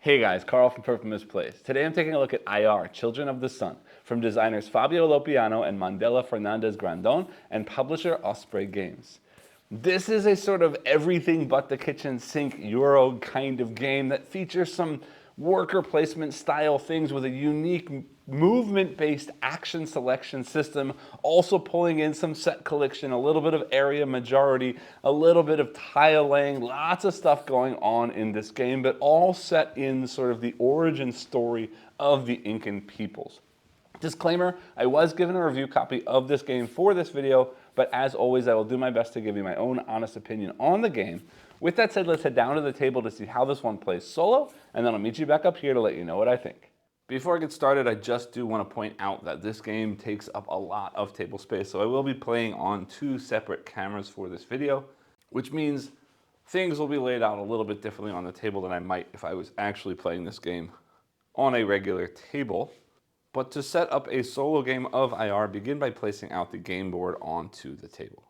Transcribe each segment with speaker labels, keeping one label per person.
Speaker 1: Hey guys, Carl from Moose Plays. Today I'm taking a look at Ayar, Children of the Sun, from designers Fabio Lopiano and Mandela Fernandez-Grandon and publisher Osprey Games. This is a sort of everything but the kitchen sink Euro kind of game that features some worker placement style things with a unique movement-based action selection system, also pulling in some set collection, a little bit of area majority, a little bit of tile laying, lots of stuff going on in this game, but all set in sort of the origin story of the Incan peoples. Disclaimer, I was given a review copy of this game for this video, but as always, I will do my best to give you my own honest opinion on the game. With that said, let's head down to the table to see how this one plays solo, and then I'll meet you back up here to let you know what I think. Before I get started, I just do want to point out that this game takes up a lot of table space, so I will be playing on two separate cameras for this video, which means things will be laid out a little bit differently on the table than I might if I was actually playing this game on a regular table. But to set up a solo game of Ayar, begin by placing out the game board onto the table.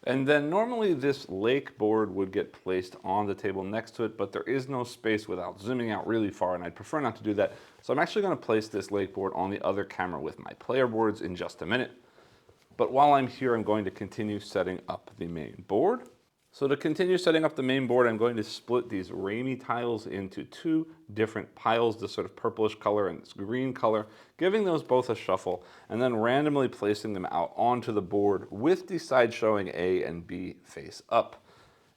Speaker 1: And then normally this lake board would get placed on the table next to it, but there is no space without zooming out really far, and I'd prefer not to do that. So I'm actually going to place this lake board on the other camera with my player boards in just a minute. But while I'm here, I'm going to continue setting up the main board. So to continue setting up the main board, I'm going to split these Ramie tiles into two different piles, this sort of purplish color and this green color, giving those both a shuffle, and then randomly placing them out onto the board with the side showing A and B face up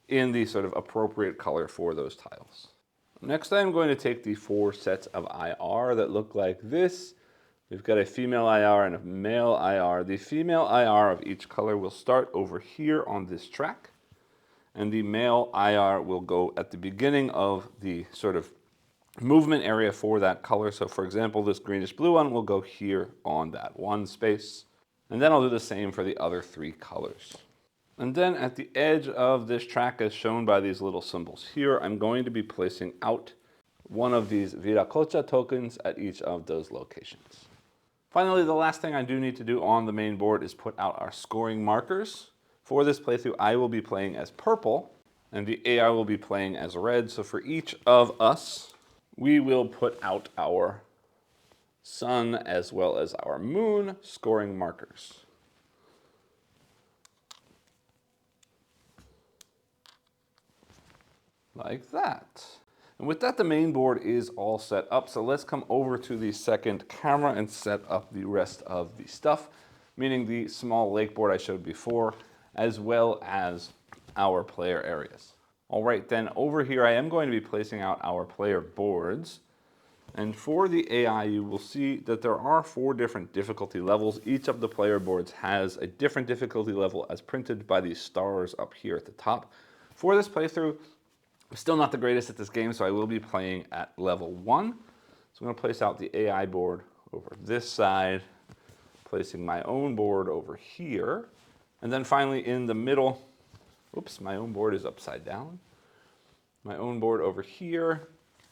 Speaker 1: in the sort of appropriate color for those tiles. Next, I'm going to take the four sets of IR that look like this. We've got a female IR and a male IR. The female IR of each color will start over here on this track, and the male IR will go at the beginning of the sort of movement area for that color. So for example, this greenish blue one will go here on that one space. And then I'll do the same for the other three colors. And then at the edge of this track, as shown by these little symbols here, I'm going to be placing out one of these Viracocha tokens at each of those locations. Finally, the last thing I do need to do on the main board is put out our scoring markers. For this playthrough, I will be playing as purple, and the AI will be playing as red. So for each of us, we will put out our sun as well as our moon scoring markers. Like that. And with that, the main board is all set up. So let's come over to the second camera and set up the rest of the stuff, meaning the small lake board I showed before, as well as our player areas. All right, then over here I am going to be placing out our player boards. And for the AI, you will see that there are four different difficulty levels. Each of the player boards has a different difficulty level as printed by these stars up here at the top. For this playthrough, I'm still not the greatest at this game, so I will be playing at level 1. So I'm going to place out the AI board over this side, placing my own board over here. And then finally in the middle, oops, my own board is upside down. My own board over here.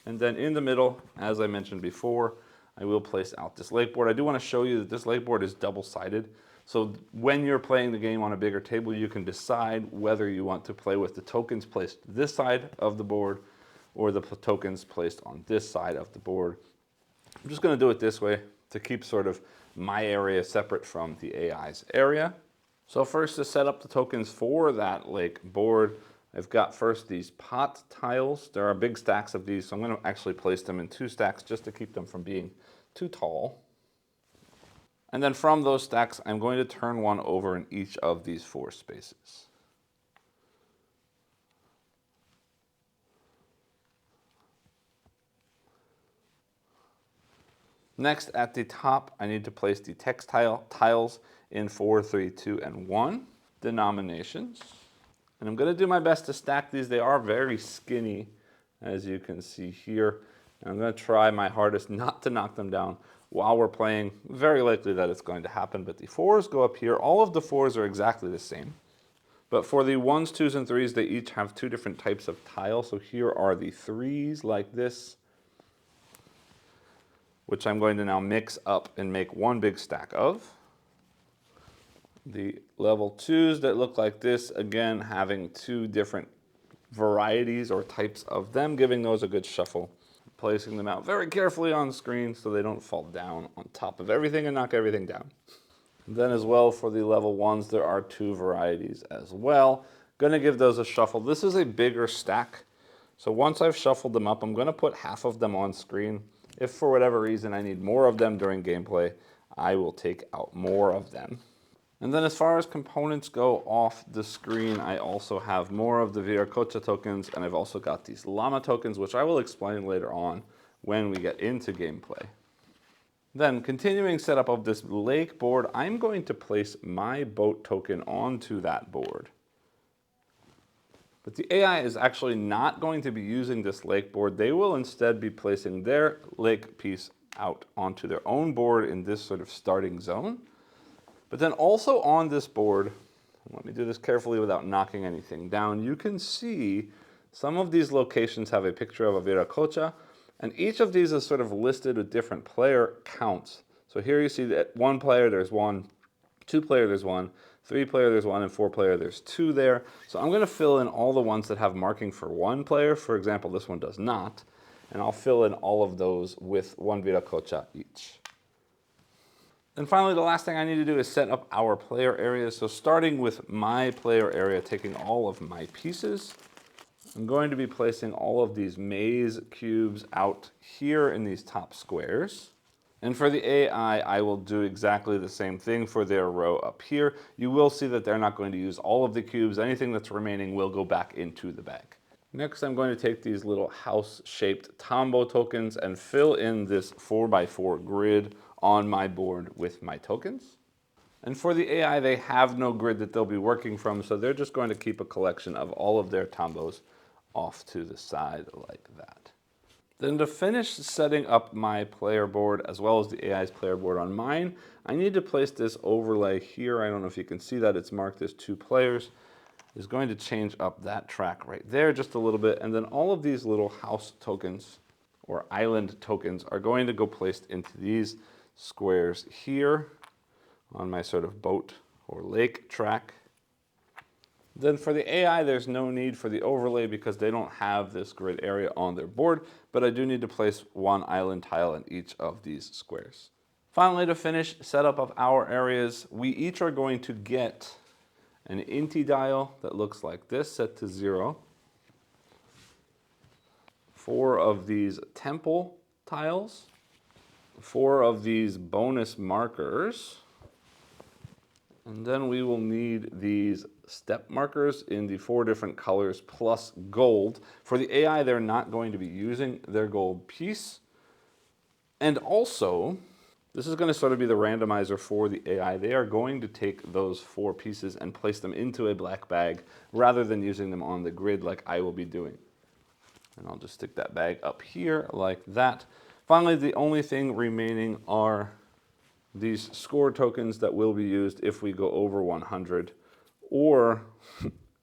Speaker 1: And then in the middle, as I mentioned before, I will place out this lake board. I do want to show you that this lake board is double-sided. So when you're playing the game on a bigger table, you can decide whether you want to play with the tokens placed this side of the board or the tokens placed on this side of the board. I'm just going to do it this way to keep sort of my area separate from the AI's area. So first, to set up the tokens for that lake board, I've got first these pot tiles. There are big stacks of these, so I'm going to actually place them in two stacks just to keep them from being too tall. And then from those stacks, I'm going to turn one over in each of these four spaces. Next, at the top, I need to place the textile tiles in 4, 3, 2, and 1 denominations. And I'm going to do my best to stack these. They are very skinny, as you can see here. And I'm going to try my hardest not to knock them down while we're playing. Very likely that it's going to happen, but the 4s go up here. All of the 4s are exactly the same. But for the 1s, 2s, and 3s, they each have two different types of tile. So here are the 3s like this, which I'm going to now mix up and make one big stack of. The level 2s that look like this, again, having two different varieties or types of them, giving those a good shuffle. placing them out very carefully on the screen so they don't fall down on top of everything and knock everything down. And then as well for the level 1s, there are 2 varieties as well. Gonna give those a shuffle. This is a bigger stack. So once I've shuffled them up, I'm gonna put half of them on screen. If for whatever reason I need more of them during gameplay, I will take out more of them. And then as far as components go off the screen, I also have more of the Viracocha tokens, and I've also got these llama tokens, which I will explain later on when we get into gameplay. Then continuing setup of this lake board, I'm going to place my boat token onto that board. But the AI is actually not going to be using this lake board. They will instead be placing their lake piece out onto their own board in this sort of starting zone. But then also on this board, let me do this carefully without knocking anything down, you can see some of these locations have a picture of a Viracocha, and each of these is sort of listed with different player counts. So here you see that 1 player, there's 1, 2 player, there's 1, 3 player, there's 1, and 4 player, there's 2 there. So I'm gonna fill in all the ones that have marking for 1 player. For example, this one does not. And I'll fill in all of those with 1 Viracocha each. And finally, the last thing I need to do is set up our player areas. So starting with my player area, taking all of my pieces, I'm going to be placing all of these maze cubes out here in these top squares. And for the AI, I will do exactly the same thing for their row up here. You will see that they're not going to use all of the cubes. Anything that's remaining will go back into the bag. Next, I'm going to take these little house-shaped Tombow tokens and fill in this 4x4 grid on my board with my tokens. And for the AI, they have no grid that they'll be working from, so they're just going to keep a collection of all of their Tombows off to the side like that. Then to finish setting up my player board as well as the AI's player board on mine, I need to place this overlay here. I don't know if you can see that, it's marked as 2 players. Is going to change up that track right there just a little bit, and then all of these little house tokens or island tokens are going to go placed into these squares here on my sort of boat or lake track. Then for the AI, there's no need for the overlay because they don't have this grid area on their board, but I do need to place 1 island tile in each of these squares. Finally, to finish setup of our areas, we each are going to get an inti dial that looks like this, set to 0. 4 of these temple tiles, 4 of these bonus markers, and then we will need these step markers in the 4 different colors plus gold. For the AI, they're not going to be using their gold piece. And also, this is going to sort of be the randomizer for the AI. They are going to take those 4 pieces and place them into a black bag rather than using them on the grid like I will be doing. And I'll just stick that bag up here like that. Finally, the only thing remaining are these score tokens that will be used if we go over 100 or,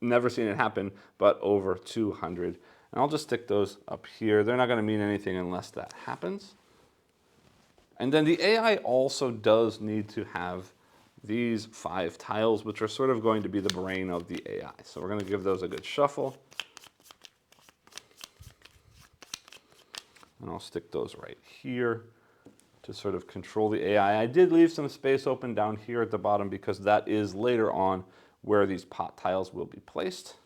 Speaker 1: never seen it happen, but over 200. And I'll just stick those up here. They're not going to mean anything unless that happens. And then the AI also does need to have these 5 tiles, which are sort of going to be the brain of the AI. So we're going to give those a good shuffle. And I'll stick those right here to sort of control the AI. I did leave some space open down here at the bottom because that is later on where these pot tiles will be placed.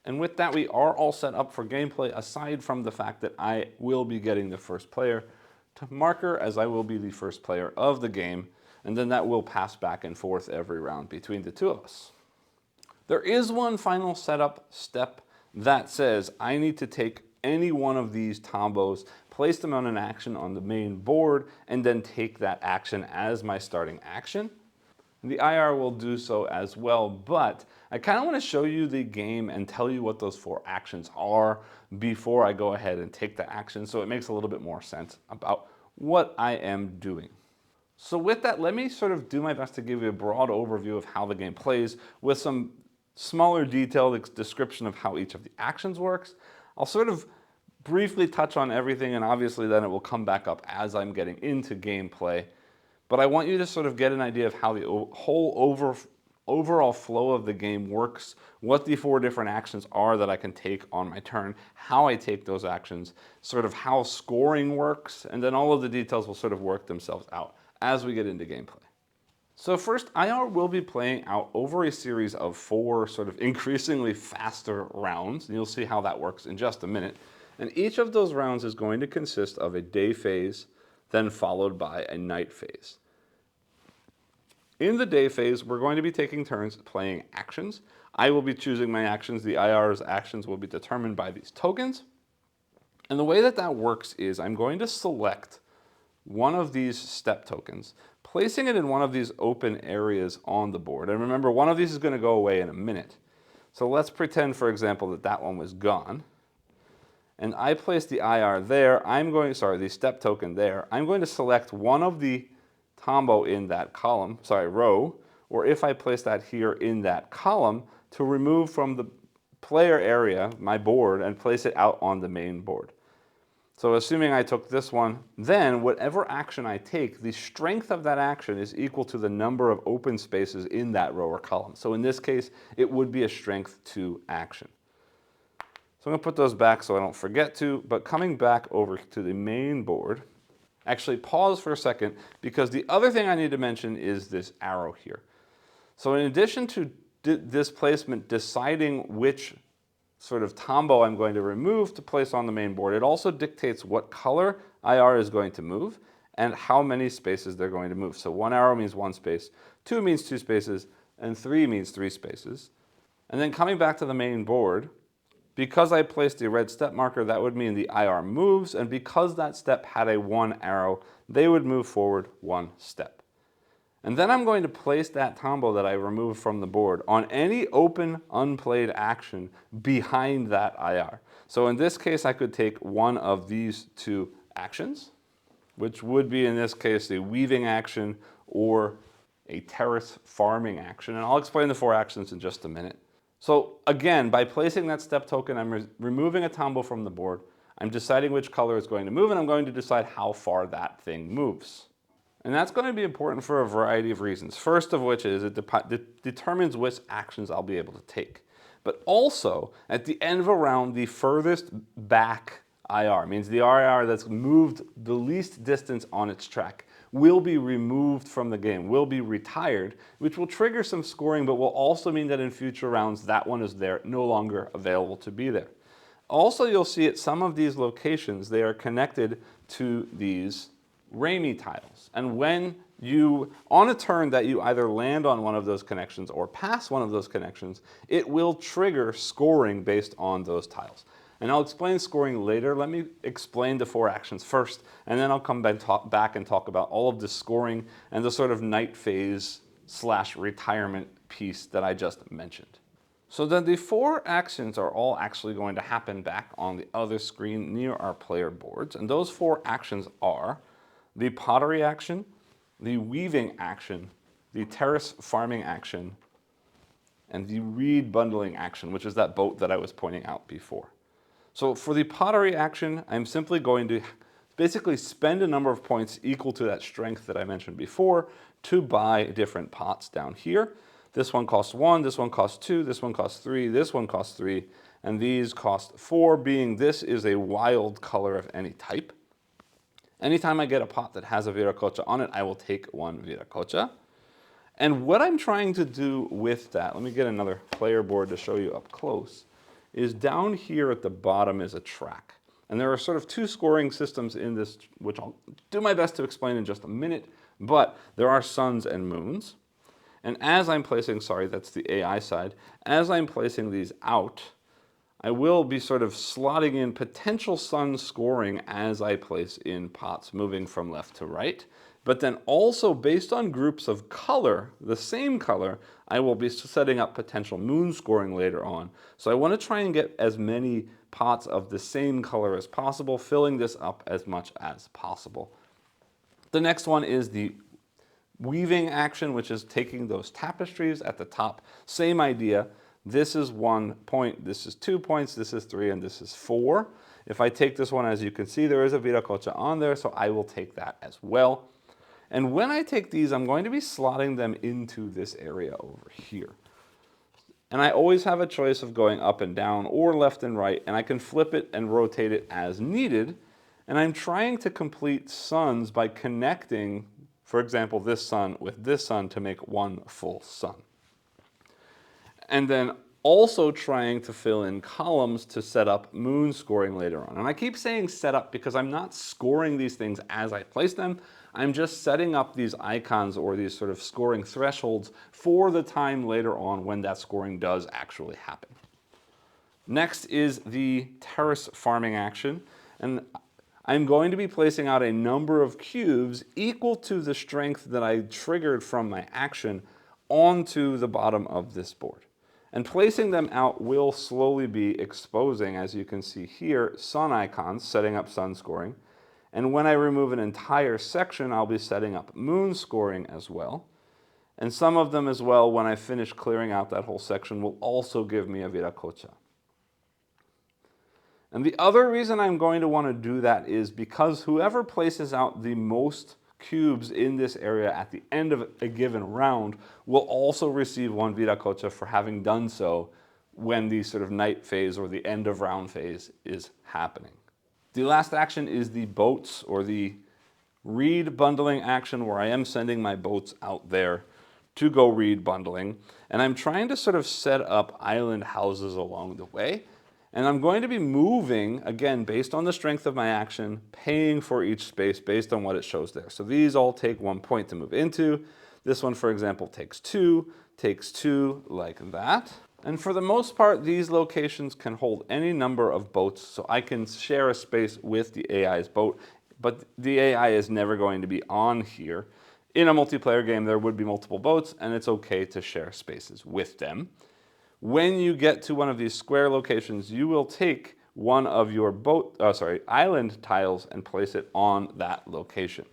Speaker 1: And with that, we are all set up for gameplay, aside from the fact that I will be getting the first player to marker, as I will be the first player of the game, and then that will pass back and forth every round between the 2 of us. There is one final setup step that says I need to take any one of these Tombows, place them on an action on the main board, and then take that action as my starting action. The IR will do so as well, but I kind of want to show you the game and tell you what those 4 actions are before I go ahead and take the action, so it makes a little bit more sense about what I am doing. So with that, let me sort of do my best to give you a broad overview of how the game plays with some smaller detailed description of how each of the actions works. I'll sort of briefly touch on everything, and obviously then it will come back up as I'm getting into gameplay. But I want you to sort of get an idea of how the whole overall flow of the game works, what the 4 different actions are that I can take on my turn, how I take those actions, sort of how scoring works, and then all of the details will sort of work themselves out as we get into gameplay. So first, IR will be playing out over a series of 4 sort of increasingly faster rounds, and you'll see how that works in just a minute. And each of those rounds is going to consist of a day phase, then followed by a night phase. In the day phase, we're going to be taking turns playing actions. I will be choosing my actions. The IR's actions will be determined by these tokens. And the way that that works is I'm going to select one of these step tokens, placing it in one of these open areas on the board. And remember, one of these is going to go away in a minute. So let's pretend, for example, that that one was gone. And I place the IR there. The step token there. I'm going to select one of the combo in that row, or if I place that here in that column, to remove from the player area, my board, and place it out on the main board. So assuming I took this one, then whatever action I take, the strength of that action is equal to the number of open spaces in that row or column. So in this case, it would be a strength 2 action. So I'm going to put those back so I don't forget to, but coming back over to the main board, actually pause for a second, because the other thing I need to mention is this arrow here. So in addition to this placement deciding which sort of tombo I'm going to remove to place on the main board, it also dictates what color IR is going to move and how many spaces they're going to move. So 1 arrow means 1 space, 2 means 2 spaces, and 3 means 3 spaces. And then coming back to the main board, because I placed the red step marker, that would mean the IR moves, and because that step had a 1 arrow, they would move forward 1 step. And then I'm going to place that tombo that I removed from the board on any open, unplayed action behind that IR. So in this case, I could take one of these 2 actions, which would be in this case a weaving action or a terrace farming action. And I'll explain the 4 actions in just a minute. So again, by placing that step token, I'm removing a tombo from the board. I'm deciding which color is going to move, and I'm going to decide how far that thing moves. And that's going to be important for a variety of reasons. First of which is it determines which actions I'll be able to take. But also, at the end of a round, the furthest back IR, means the IR that's moved the least distance on its track, will be removed from the game, will be retired, which will trigger some scoring, but will also mean that in future rounds, that one is there, no longer available to be there. Also, you'll see at some of these locations, they are connected to these Ramey tiles. And when you, on a turn that you either land on one of those connections or pass one of those connections, it will trigger scoring based on those tiles. And I'll explain scoring later. Let me explain the 4 actions first, and then I'll come back and talk about all of the scoring and the sort of night phase / retirement piece that I just mentioned. So then the 4 actions are all actually going to happen back on the other screen near our player boards. And those 4 actions are the pottery action, the weaving action, the terrace farming action, and the reed bundling action, which is that boat that I was pointing out before. So for the pottery action, I'm simply going to basically spend a number of points equal to that strength that I mentioned before to buy different pots down here. This one costs 1, this one costs 2, this one costs 3, this one costs 3, and these cost 4, being this is a wild color of any type. Anytime I get a pot that has a viracocha on it, I will take 1 viracocha. And what I'm trying to do with that, let me get another player board to show you up close, is down here at the bottom is a track. And there are sort of 2 scoring systems in this, which I'll do my best to explain in just a minute, but there are suns and moons. And as I'm placing, sorry, that's the AI side, as I'm placing these out, I will be sort of slotting in potential sun scoring as I place in pots, moving from left to right. But then also based on groups of color, the same color, I will be setting up potential moon scoring later on. So I want to try and get as many pots of the same color as possible, filling this up as much as possible. The next one is the weaving action, which is taking those tapestries at the top. Same idea. This is 1 point, this is 2 points, this is 3, and this is 4. If I take this one, as you can see, there is a viracocha on there, so I will take that as well. And when I take these, I'm going to be slotting them into this area over here. And I always have a choice of going up and down or left and right, and I can flip it and rotate it as needed. And I'm trying to complete suns by connecting, for example, this sun with this sun to make one full sun. And then also trying to fill in columns to set up moon scoring later on. And I keep saying set up because I'm not scoring these things as I place them. I'm just setting up these icons or these sort of scoring thresholds for the time later on when that scoring does actually happen. Next is the terrace farming action. And I'm going to be placing out a number of cubes equal to the strength that I triggered from my action onto the bottom of this board. And placing them out will slowly be exposing, as you can see here, sun icons, setting up sun scoring. And when I remove an entire section, I'll be setting up moon scoring as well. And some of them as well, when I finish clearing out that whole section, will also give me a viracocha. And the other reason I'm going to want to do that is because whoever places out the most cubes in this area at the end of a given round will also receive one viracocha for having done so when the sort of night phase or the end of round phase is happening. The last action is the boats, or the reed bundling action, where I am sending my boats out there to go reed bundling. And I'm trying to sort of set up island houses along the way. And I'm going to be moving, again, based on the strength of my action, paying for each space based on what it shows there. So these all take 1 point to move into. This one, for example, takes 2, like that. And for the most part, these locations can hold any number of boats, so I can share a space with the AI's boat, but the AI is never going to be on here. In a multiplayer game, there would be multiple boats, and it's okay to share spaces with them. When you get to one of these square locations, you will take one of your island tiles and place it on that location.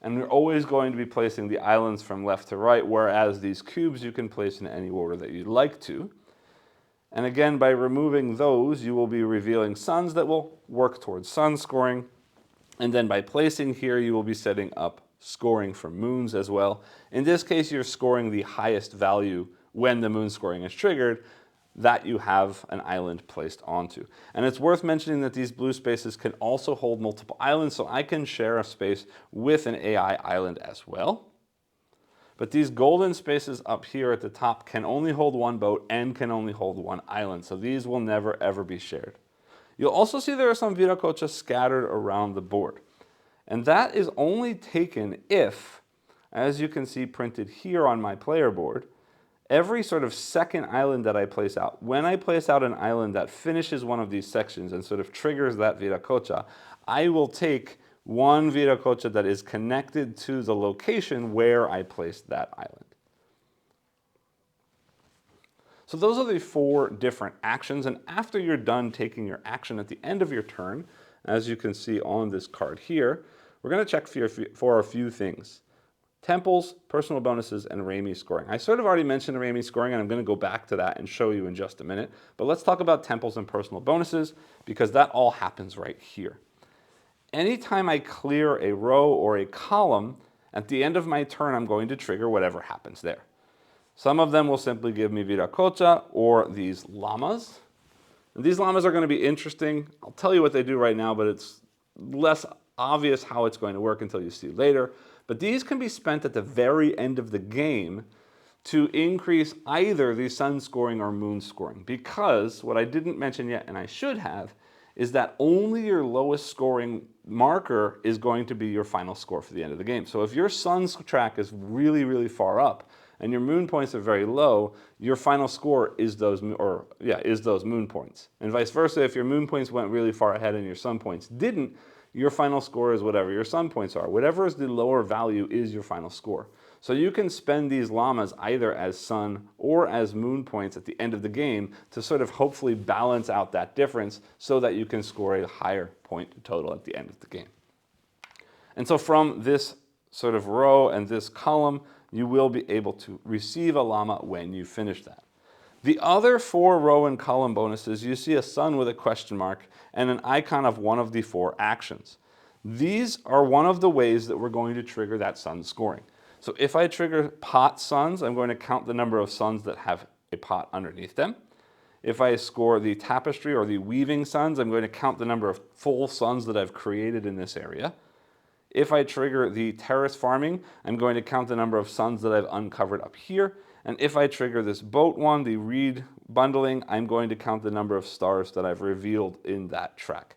Speaker 1: And you're always going to be placing the islands from left to right, whereas these cubes you can place in any order that you'd like to. And again, by removing those, you will be revealing suns that will work towards sun scoring. And then by placing here, you will be setting up scoring for moons as well. In this case, you're scoring the highest value when the moon scoring is triggered that you have an island placed onto. And it's worth mentioning that these blue spaces can also hold multiple islands, so I can share a space with an AI island as well. But these golden spaces up here at the top can only hold one boat and can only hold one island, so these will never ever be shared. You'll also see there are some viracochas scattered around the board. And that is only taken if, as you can see printed here on my player board, every sort of second island that I place out, when I place out an island that finishes one of these sections and sort of triggers that viracocha, I will take one viracocha that is connected to the location where I placed that island. So those are the 4 different actions, and after you're done taking your action at the end of your turn, as you can see on this card here, we're going to check for a few things. Temples, personal bonuses, and Raimi scoring. I sort of already mentioned the Raimi scoring, and I'm going to go back to that and show you in just a minute. But let's talk about temples and personal bonuses, because that all happens right here. Anytime I clear a row or a column, at the end of my turn, I'm going to trigger whatever happens there. Some of them will simply give me viracocha or these llamas. And these llamas are going to be interesting. I'll tell you what they do right now, but it's less obvious how it's going to work until you see later. But these can be spent at the very end of the game to increase either the sun scoring or moon scoring. Because what I didn't mention yet, and I should have, is that only your lowest scoring marker is going to be your final score for the end of the game. So if your sun's track is really, really far up and your moon points are very low, your final score is those moon points. And vice versa, if your moon points went really far ahead and your sun points didn't, your final score is whatever your sun points are. Whatever is the lower value is your final score. So you can spend these llamas either as sun or as moon points at the end of the game to sort of hopefully balance out that difference so that you can score a higher point total at the end of the game. And so from this sort of row and this column, you will be able to receive a llama when you finish that. The other 4 row and column bonuses, you see a sun with a question mark and an icon of one of the 4 actions. These are one of the ways that we're going to trigger that sun scoring. So if I trigger pot suns, I'm going to count the number of suns that have a pot underneath them. If I score the tapestry or the weaving suns, I'm going to count the number of full suns that I've created in this area. If I trigger the terrace farming, I'm going to count the number of suns that I've uncovered up here. And if I trigger this boat one, the reed bundling, I'm going to count the number of stars that I've revealed in that track.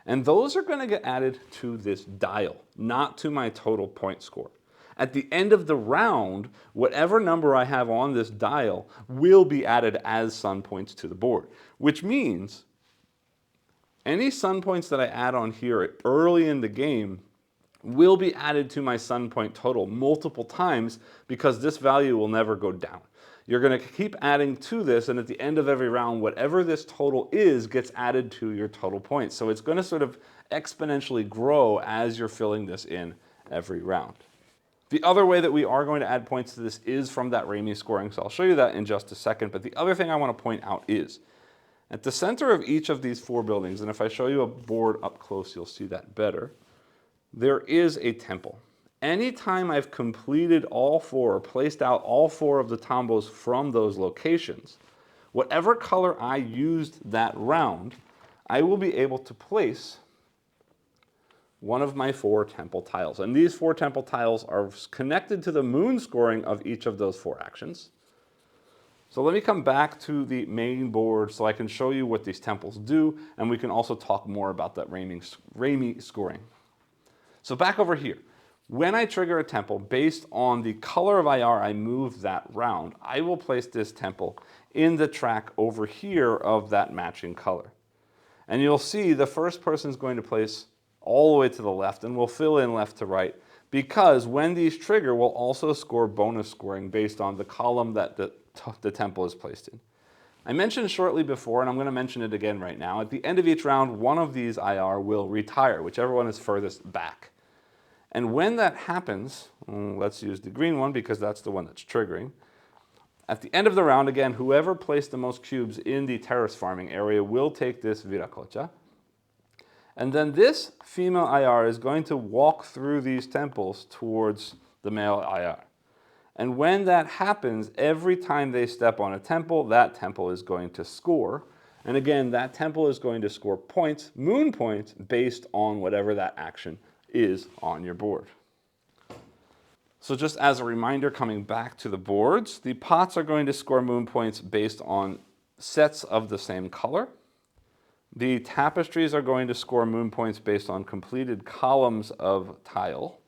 Speaker 1: And those are going to get added to this dial, not to my total point score. At the end of the round, whatever number I have on this dial will be added as sun points to the board, which means any sun points that I add on here early in the game will be added to my sun point total multiple times because this value will never go down. You're going to keep adding to this, and at the end of every round, whatever this total is gets added to your total points. So it's going to sort of exponentially grow as you're filling this in every round. The other way that we are going to add points to this is from that Ramey scoring, so I'll show you that in just a second. But the other thing I want to point out is, at the center of each of these 4 buildings, and if I show you a board up close, you'll see that better, there is a temple. Anytime I've completed all 4, or placed out all 4 of the tombos from those locations, whatever color I used that round, I will be able to place one of my 4 temple tiles. And these 4 temple tiles are connected to the moon scoring of each of those 4 actions. So let me come back to the main board so I can show you what these temples do, and we can also talk more about that Ramey scoring. So back over here, when I trigger a temple based on the color of IR I move that round, I will place this temple in the track over here of that matching color. And you'll see the first person is going to place all the way to the left, and we'll fill in left to right, because when these trigger, we'll also score bonus scoring based on the column that the temple is placed in. I mentioned shortly before, and I'm going to mention it again right now, at the end of each round, one of these IR will retire, whichever one is furthest back. And when that happens, let's use the green one because that's the one that's triggering. At the end of the round, again, whoever placed the most cubes in the terrace farming area will take this viracocha. And then this female IR is going to walk through these temples towards the male IR. And when that happens, every time they step on a temple, that temple is going to score. And again, that temple is going to score points, moon points, based on whatever that action is on your board. So just as a reminder, coming back to the boards, the pots are going to score moon points based on sets of the same color. The tapestries are going to score moon points based on completed columns of tile.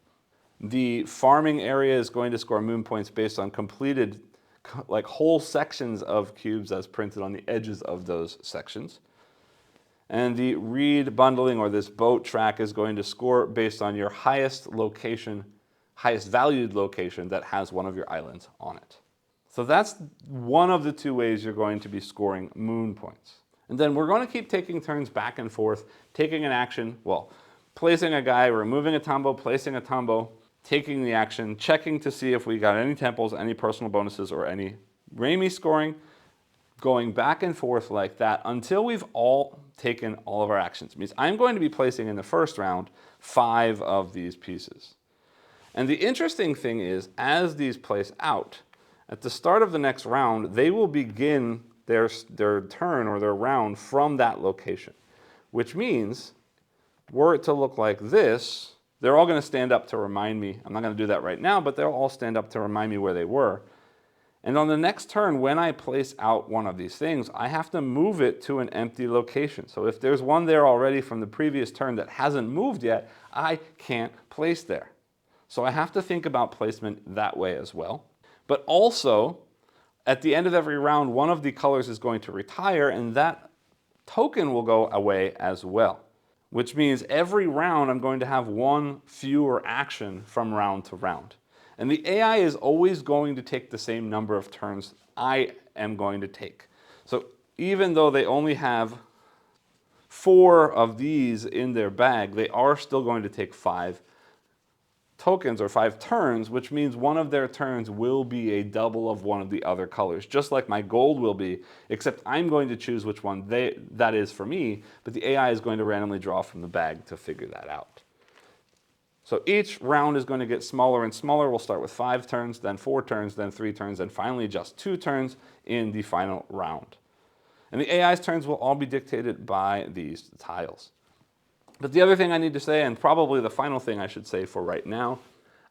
Speaker 1: The farming area is going to score moon points based on completed like whole sections of cubes as printed on the edges of those sections. And the reed bundling, or this boat track, is going to score based on your highest location, highest valued location that has one of your islands on it. So that's one of the 2 ways you're going to be scoring moon points. And then we're going to keep taking turns back and forth, taking an action, well, placing a guy, removing a tombo, placing a tombo, taking the action, checking to see if we got any temples, any personal bonuses, or any Ramey scoring, going back and forth like that until we've all taken all of our actions. It means I'm going to be placing in the first round 5 of these pieces. And the interesting thing is, as these place out, at the start of the next round, they will begin their turn or their round from that location, which means, were it to look like this, they're all going to stand up to remind me. I'm not going to do that right now, but they'll all stand up to remind me where they were. And on the next turn, when I place out one of these things, I have to move it to an empty location. So if there's one there already from the previous turn that hasn't moved yet, I can't place there. So I have to think about placement that way as well. But also, at the end of every round, one of the colors is going to retire, and that token will go away as well. Which means every round I'm going to have 1 fewer action from round to round. And the AI is always going to take the same number of turns I am going to take. So even though they only have 4 of these in their bag, they are still going to take 5 tokens or 5 turns, which means one of their turns will be a double of one of the other colors, just like my gold will be, except I'm going to choose which one that is for me, but the AI is going to randomly draw from the bag to figure that out. So each round is going to get smaller and smaller. We'll start with 5 turns, then 4 turns, then 3 turns, and finally just 2 turns in the final round. And the AI's turns will all be dictated by these tiles. But the other thing I need to say, and probably the final thing I should say for right now,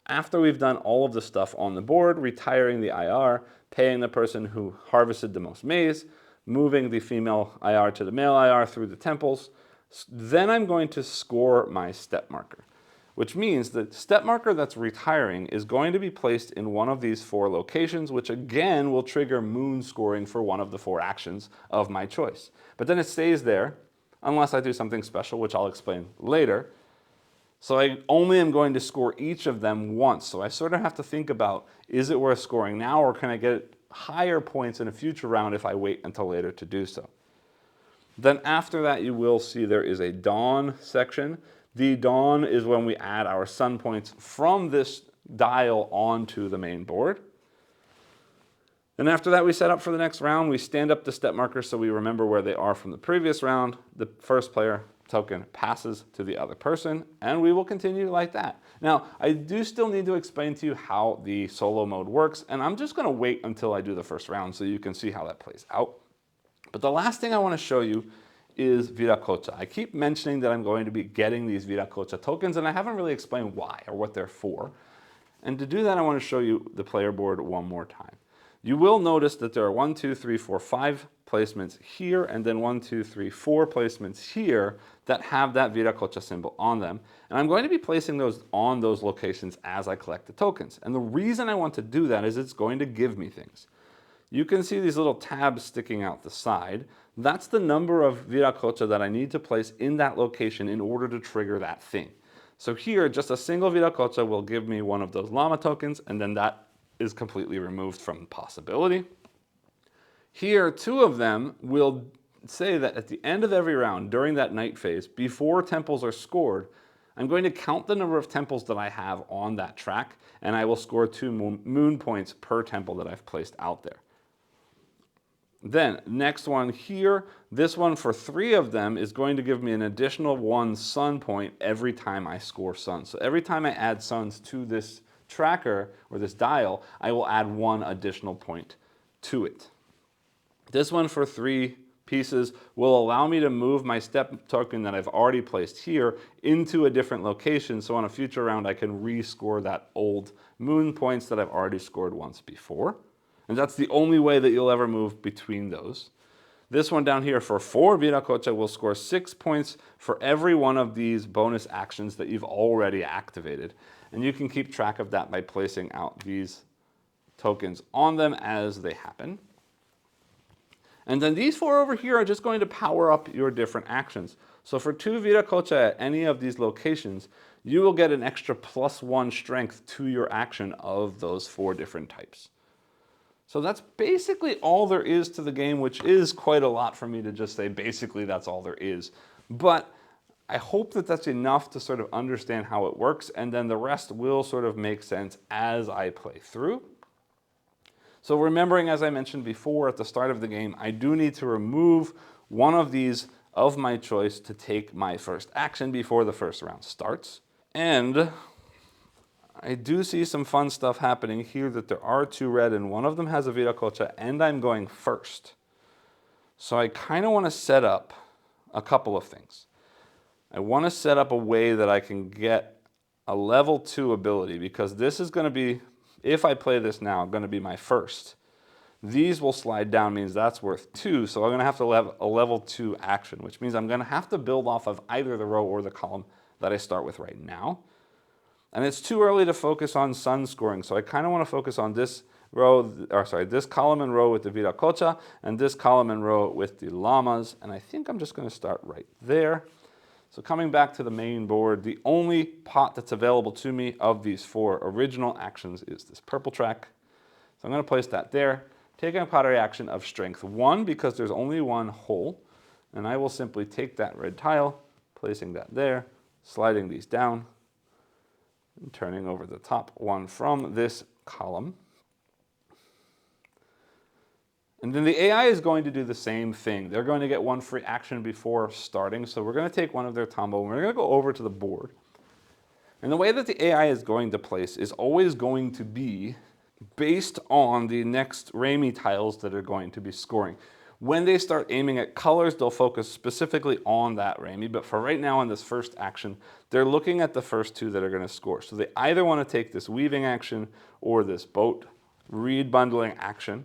Speaker 1: after we've done all of the stuff on the board, retiring the IR, paying the person who harvested the most maize, moving the female IR to the male IR through the temples, then I'm going to score my step marker, which means the step marker that's retiring is going to be placed in one of these 4 locations, which again will trigger moon scoring for one of the 4 actions of my choice. But then it stays there, unless I do something special, which I'll explain later. So I only am going to score each of them once. So I sort of have to think about, is it worth scoring now, or can I get higher points in a future round if I wait until later to do so? Then after that, you will see there is a dawn section. The dawn is when we add our sun points from this dial onto the main board. And after that, we set up for the next round. We stand up the step markers so we remember where they are from the previous round. The first player token passes to the other person, and we will continue like that. Now, I do still need to explain to you how the solo mode works, and I'm just going to wait until I do the first round so you can see how that plays out. But the last thing I want to show you is Viracocha. I keep mentioning that I'm going to be getting these Viracocha tokens, and I haven't really explained why or what they're for. And to do that, I want to show you the player board one more time. You will notice that there are 1, 2, 3, 4, 5 placements here, and then 1, 2, 3, 4 placements here that have that Viracocha symbol on them. And I'm going to be placing those on those locations as I collect the tokens. And the reason I want to do that is it's going to give me things. You can see these little tabs sticking out the side. That's the number of Viracocha that I need to place in that location in order to trigger that thing. So here, just a single Viracocha will give me one of those llama tokens, and then that is completely removed from possibility. Here, 2 of them will say that at the end of every round, during that night phase, before temples are scored, I'm going to count the number of temples that I have on that track, and I will score 2 moon points per temple that I've placed out there. Then, next one here, this one for 3 of them is going to give me an additional 1 sun point every time I score suns. So every time I add suns to this tracker or this dial, I will add 1 additional point to it. This one for 3 pieces will allow me to move my step token that I've already placed here into a different location, so on a future round I can rescore that old moon points that I've already scored once before. And that's the only way that you'll ever move between those. This one down here for 4 Viracocha will score 6 points for every one of these bonus actions that you've already activated. And you can keep track of that by placing out these tokens on them as they happen. And then these 4 over here are just going to power up your different actions. So for 2 Viracocha at any of these locations, you will get an extra +1 strength to your action of those 4 different types. So that's basically all there is to the game, which is quite a lot for me to just say basically that's all there is. But I hope that that's enough to sort of understand how it works, and then the rest will sort of make sense as I play through. So remembering, as I mentioned before at the start of the game, I do need to remove one of these of my choice to take my first action before the first round starts. And I do see some fun stuff happening here, that there are 2 red and one of them has a Viracocha, and I'm going first. So I kind of want to set up a couple of things. I want to set up a way that I can get a level 2 ability, because this is going to be, if I play this now, going to be my first. These will slide down, means that's worth 2, so I'm going to have to have a level 2 action, which means I'm going to have to build off of either the row or the column that I start with right now. And it's too early to focus on sun scoring, so I kind of want to focus on this row, or sorry, this column and row with the Viracocha, and this column and row with the llamas, and I think I'm just going to start right there. So coming back to the main board, the only pot that's available to me of these 4 original actions is this purple track. So I'm going to place that there, taking a pottery action of strength 1 because there's only 1 hole, and I will simply take that red tile, placing that there, sliding these down, and turning over the top 1 from this column. And then the AI is going to do the same thing. They're going to get 1 free action before starting. So we're going to take one of their tombo and we're going to go over to the board. And the way that the AI is going to place is always going to be based on the next Ramie tiles that are going to be scoring. When they start aiming at colors, they'll focus specifically on that Ramie, but for right now in this first action, they're looking at the first two that are going to score. So they either want to take this weaving action or this boat reed bundling action.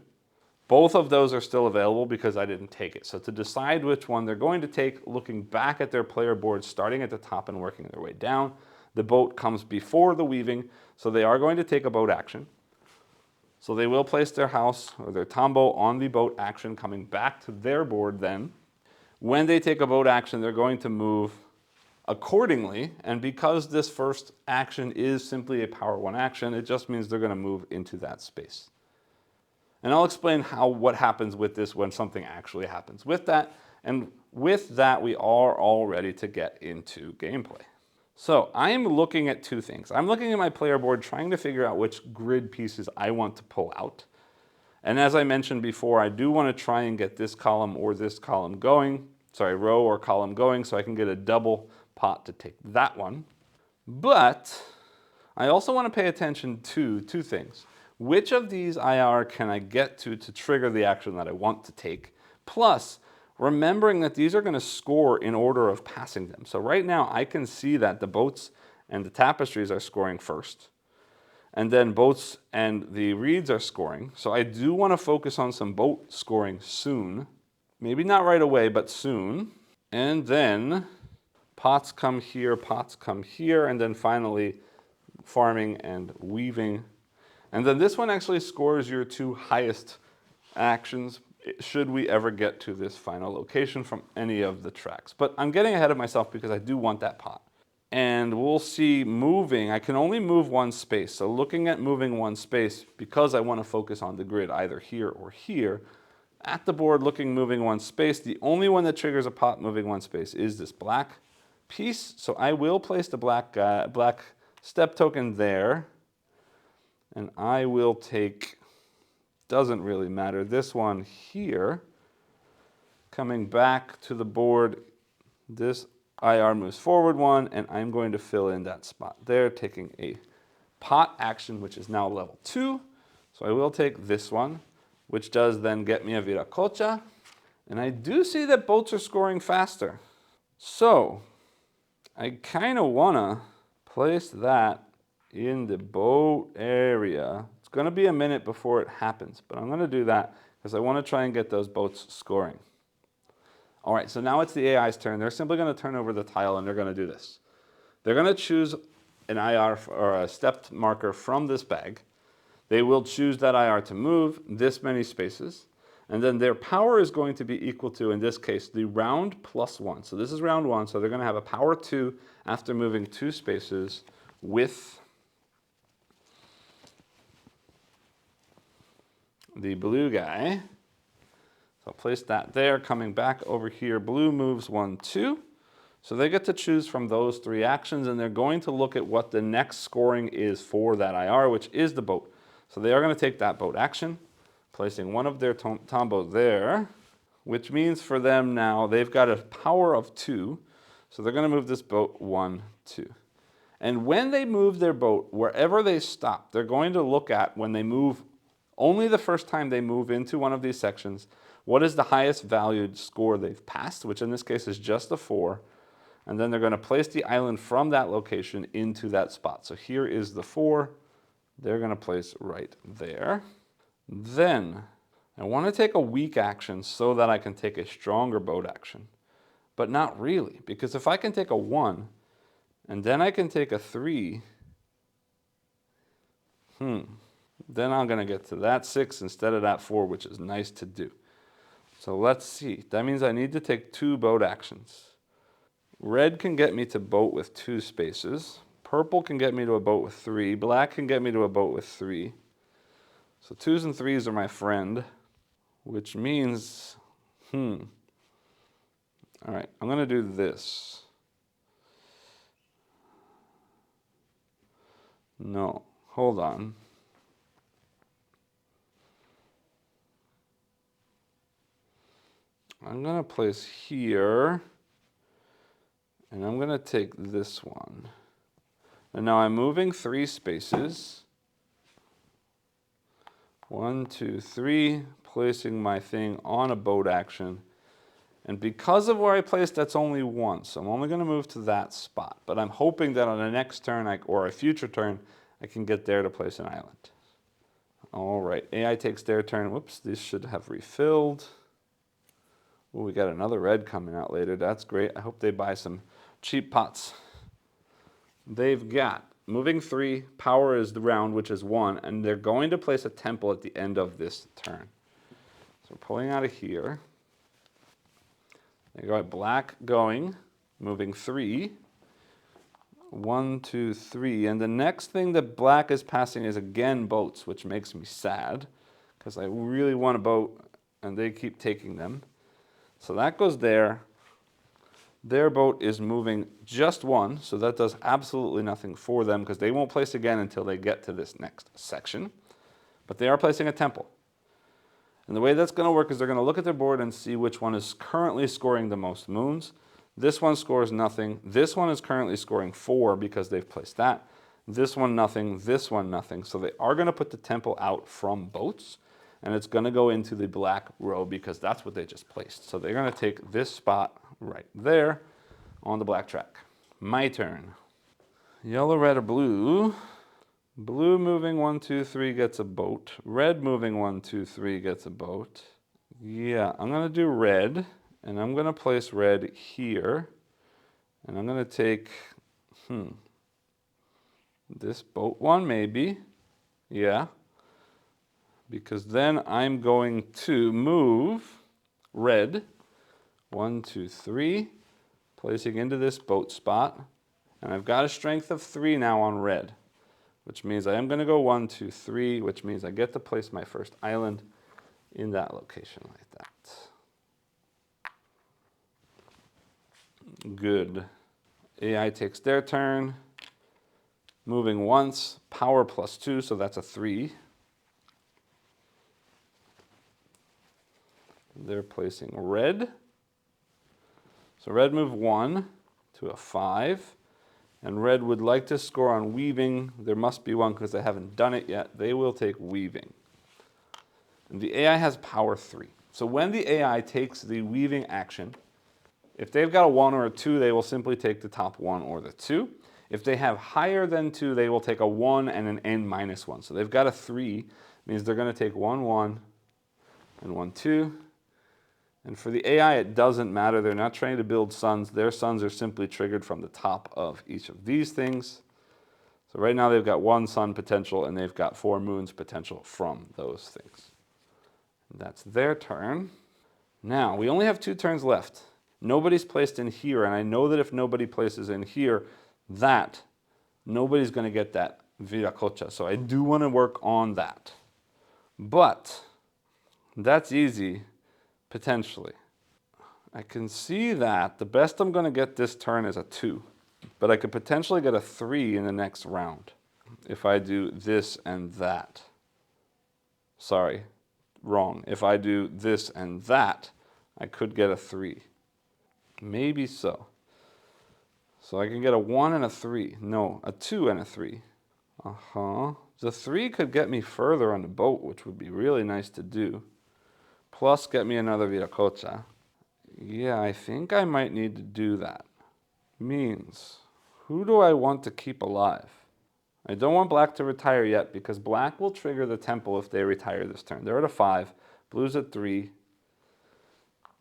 Speaker 1: Both of those are still available because I didn't take it. So to decide which one they're going to take, looking back at their player board, starting at the top and working their way down, the boat comes before the weaving, so they are going to take a boat action. So they will place their house or their tambo on the boat action, coming back to their board then. When they take a boat action, they're going to move accordingly, and because this first action is simply a power 1 action, it just means they're going to move into that space. And I'll explain what happens with this when something actually happens with that, and with that we are all ready to get into gameplay. So I'm looking at two things. I'm looking at my player board trying to figure out which grid pieces I want to pull out. And as I mentioned before, I do want to try and get this column or this column going, row or column going, so I can get a double pot to take that one. But I also want to pay attention to two things. Which of these IR can I get to trigger the action that I want to take? Plus, remembering that these are going to score in order of passing them. So right now I can see that the boats and the tapestries are scoring first. And then boats and the reeds are scoring. So I do want to focus on some boat scoring soon. Maybe not right away, but soon. And then pots come here, and then finally farming and weaving. And then this one actually scores your two highest actions should we ever get to this final location from any of the tracks. But I'm getting ahead of myself because I do want that pot. And we'll see moving, I can only move one space. So looking at moving one space, because I want to focus on the grid either here or here, at the board looking moving one space, the only one that triggers a pot moving one space is this black piece. So I will place the black step token there. And I will take, doesn't really matter, this one here. Coming back to the board, this IR moves forward one, and I'm going to fill in that spot there, taking a pot action, which is now level 2. So I will take this one, which does then get me a viracocha. And I do see that boats are scoring faster. So I kind of want to place that in the boat area. It's going to be a minute before it happens, but I'm going to do that because I want to try and get those boats scoring. All right, so now it's the AI's turn. They're simply going to turn over the tile and they're going to do this. They're going to choose an IR or a stepped marker from this bag. They will choose that IR to move this many spaces, and then their power is going to be equal to, in this case, the round plus 1. So this is round 1, so they're going to have a power 2 after moving 2 spaces with the blue guy. So I'll place that there, coming back over here. Blue moves 1, 2. So they get to choose from those 3 actions, and they're going to look at what the next scoring is for that IR, which is the boat. So they are going to take that boat action, placing one of their tambo there, which means for them now they've got a power of 2. So they're going to move this boat 1, 2. And when they move their boat, wherever they stop, they're going to look at, when they move, only the first time they move into one of these sections, what is the highest valued score they've passed, which in this case is just a 4. And then they're going to place the island from that location into that spot. So here is the 4. They're going to place right there. Then I want to take a weak action so that I can take a stronger boat action. But not really, because if I can take a 1, and then I can take a 3, then I'm going to get to that 6 instead of that 4, which is nice to do. So let's see. That means I need to take 2 boat actions. Red can get me to boat with 2 spaces. Purple can get me to a boat with 3. Black can get me to a boat with 3. So 2s and 3s are my friend, which means, all right, I'm going to do this. No, hold on. I'm going to place here, and I'm going to take this one. And now I'm moving 3 spaces. 1, 2, 3, placing my thing on a boat action. And because of where I placed, that's only 1. So I'm only going to move to that spot. But I'm hoping that on the next turn, or a future turn, I can get there to place an island. All right, AI takes their turn. Whoops, these should have refilled. Oh, we got another red coming out later. That's great. I hope they buy some cheap pots. They've got moving 3, power is the round, which is 1, and they're going to place a temple at the end of this turn. So we're pulling out of here. They got black going, moving 3. 1, 2, 3. And the next thing that black is passing is again boats, which makes me sad because I really want a boat and they keep taking them. So that goes there. Their boat is moving just 1, so that does absolutely nothing for them because they won't place again until they get to this next section. But they are placing a temple. And the way that's going to work is they're going to look at their board and see which one is currently scoring the most moons. This one scores nothing. This one is currently scoring 4 because they've placed that. This one nothing. This one nothing. So they are going to put the temple out from boats. And it's going to go into the black row because that's what they just placed. So they're going to take this spot right there on the black track. My turn. Yellow, red, or blue. Blue moving 1, 2, 3 gets a boat. Red moving 1, 2, 3 gets a boat. Yeah, I'm going to do red. And I'm going to place red here. And I'm going to take, this boat one maybe. Yeah. Because then I'm going to move red. 1, 2, 3. Placing into this boat spot. And I've got a strength of 3 now on red. Which means I am going to go 1, 2, 3, which means I get to place my first island in that location like that. Good. AI takes their turn. Moving once, power +2, so that's a 3. They're placing red. So red move 1 to a 5. And red would like to score on weaving. There must be one because they haven't done it yet. They will take weaving. And the AI has power 3. So when the AI takes the weaving action, if they've got a 1 or a 2, they will simply take the top 1 or the 2. If they have higher than 2, they will take a 1 and an n-1. So they've got a 3, means they're going to take 1, 1, and 1, 2. And for the AI, it doesn't matter. They're not trying to build suns. Their suns are simply triggered from the top of each of these things. So right now they've got 1 sun potential and they've got 4 moons potential from those things. And that's their turn. Now, we only have 2 turns left. Nobody's placed in here, and I know that if nobody places in here, nobody's going to get that viracocha. So I do want to work on that. But that's easy. Potentially. I can see that the best I'm going to get this turn is a 2. But I could potentially get a 3 in the next round if I do this and that. Sorry, wrong. If I do this and that, I could get a 3. Maybe so. So I can get a 1 and a 3. No, a 2 and a 3. The 3 could get me further on the boat, which would be really nice to do. Plus get me another viracocha. Yeah, I think I might need to do that. Means, who do I want to keep alive? I don't want black to retire yet because black will trigger the temple if they retire this turn. They're at a 5, blue's at 3,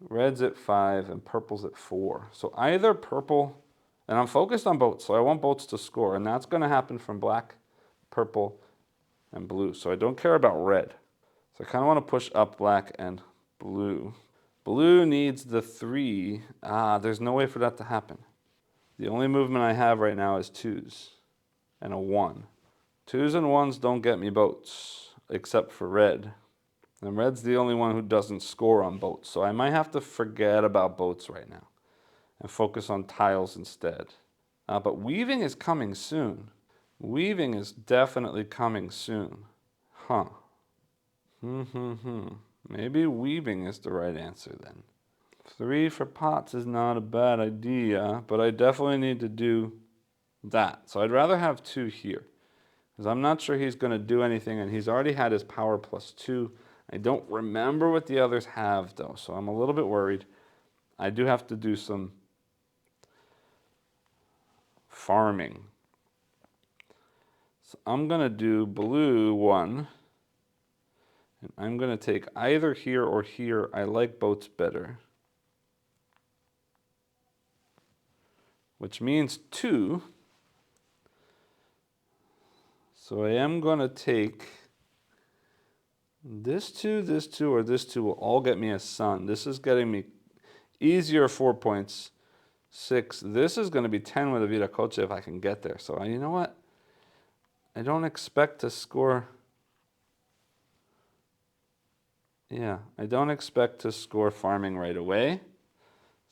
Speaker 1: red's at 5, and purple's at 4. So either purple, and I'm focused on boats, so I want boats to score, and that's going to happen from black, purple, and blue. So I don't care about red. So I kind of want to push up black and blue. Blue needs the 3. There's no way for that to happen. The only movement I have right now is 2s and a 1. 2s and 1s don't get me boats, except for red. And red's the only one who doesn't score on boats. So I might have to forget about boats right now and focus on tiles instead. But weaving is coming soon. Weaving is definitely coming soon. Maybe weaving is the right answer then. 3 for pots is not a bad idea, but I definitely need to do that. So I'd rather have 2 here, because I'm not sure he's going to do anything, and he's already had his power +2. I don't remember what the others have, though, so I'm a little bit worried. I do have to do some farming. So I'm going to do blue 1, and I'm going to take either here or here. I like boats better, which means 2. So I am going to take this 2, or this 2 will all get me a sun. This is getting me easier 4 points. 6. This is going to be 10 with a Viracocha if I can get there. So you know what? I don't expect to score. Yeah, I don't expect to score farming right away.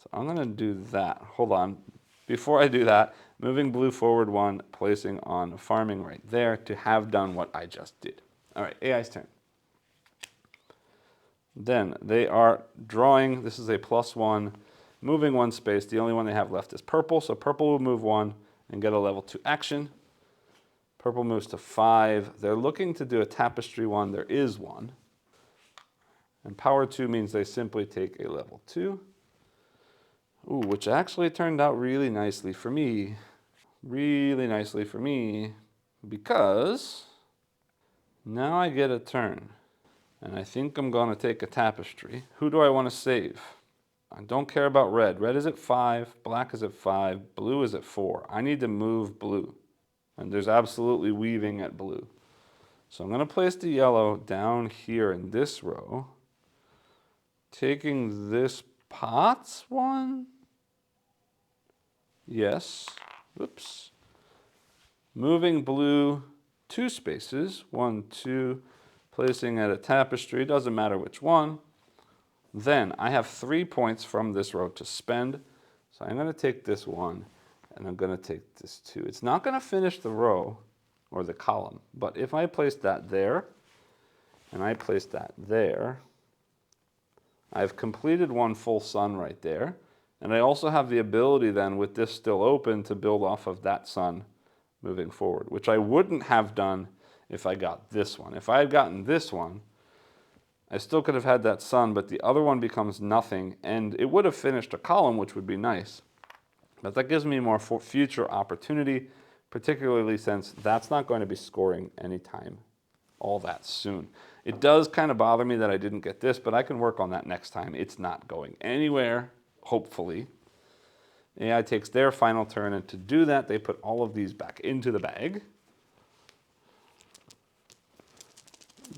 Speaker 1: So I'm going to do that. Hold on. Before I do that, moving blue forward 1, placing on farming right there to have done what I just did. All right, AI's turn. Then they are drawing. This is a +1, moving 1 space. The only one they have left is purple, so purple will move 1 and get a level 2 action. Purple moves to 5. They're looking to do a tapestry 1. There is one. And power 2 means they simply take a level 2. Ooh, which actually turned out really nicely for me. Really nicely for me, because now I get a turn. And I think I'm going to take a tapestry. Who do I want to save? I don't care about red. Red is at 5, black is at 5, blue is at 4. I need to move blue. And there's absolutely weaving at blue. So I'm going to place the yellow down here in this row. Taking this pots 1. Yes. Oops. Moving blue 2 spaces. 1, 2. Placing at a tapestry. Doesn't matter which one. Then I have 3 points from this row to spend. So I'm going to take this 1, and I'm going to take this 2. It's not going to finish the row or the column, but if I place that there, and I place that there, I've completed 1 full sun right there. And I also have the ability then, with this still open, to build off of that sun moving forward, which I wouldn't have done if I got this one. If I had gotten this one, I still could have had that sun, but the other one becomes nothing, and it would have finished a column, which would be nice. But that gives me more future opportunity, particularly since that's not going to be scoring anytime all that soon. It does kind of bother me that I didn't get this, but I can work on that next time. It's not going anywhere, hopefully. AI takes their final turn, and to do that, they put all of these back into the bag.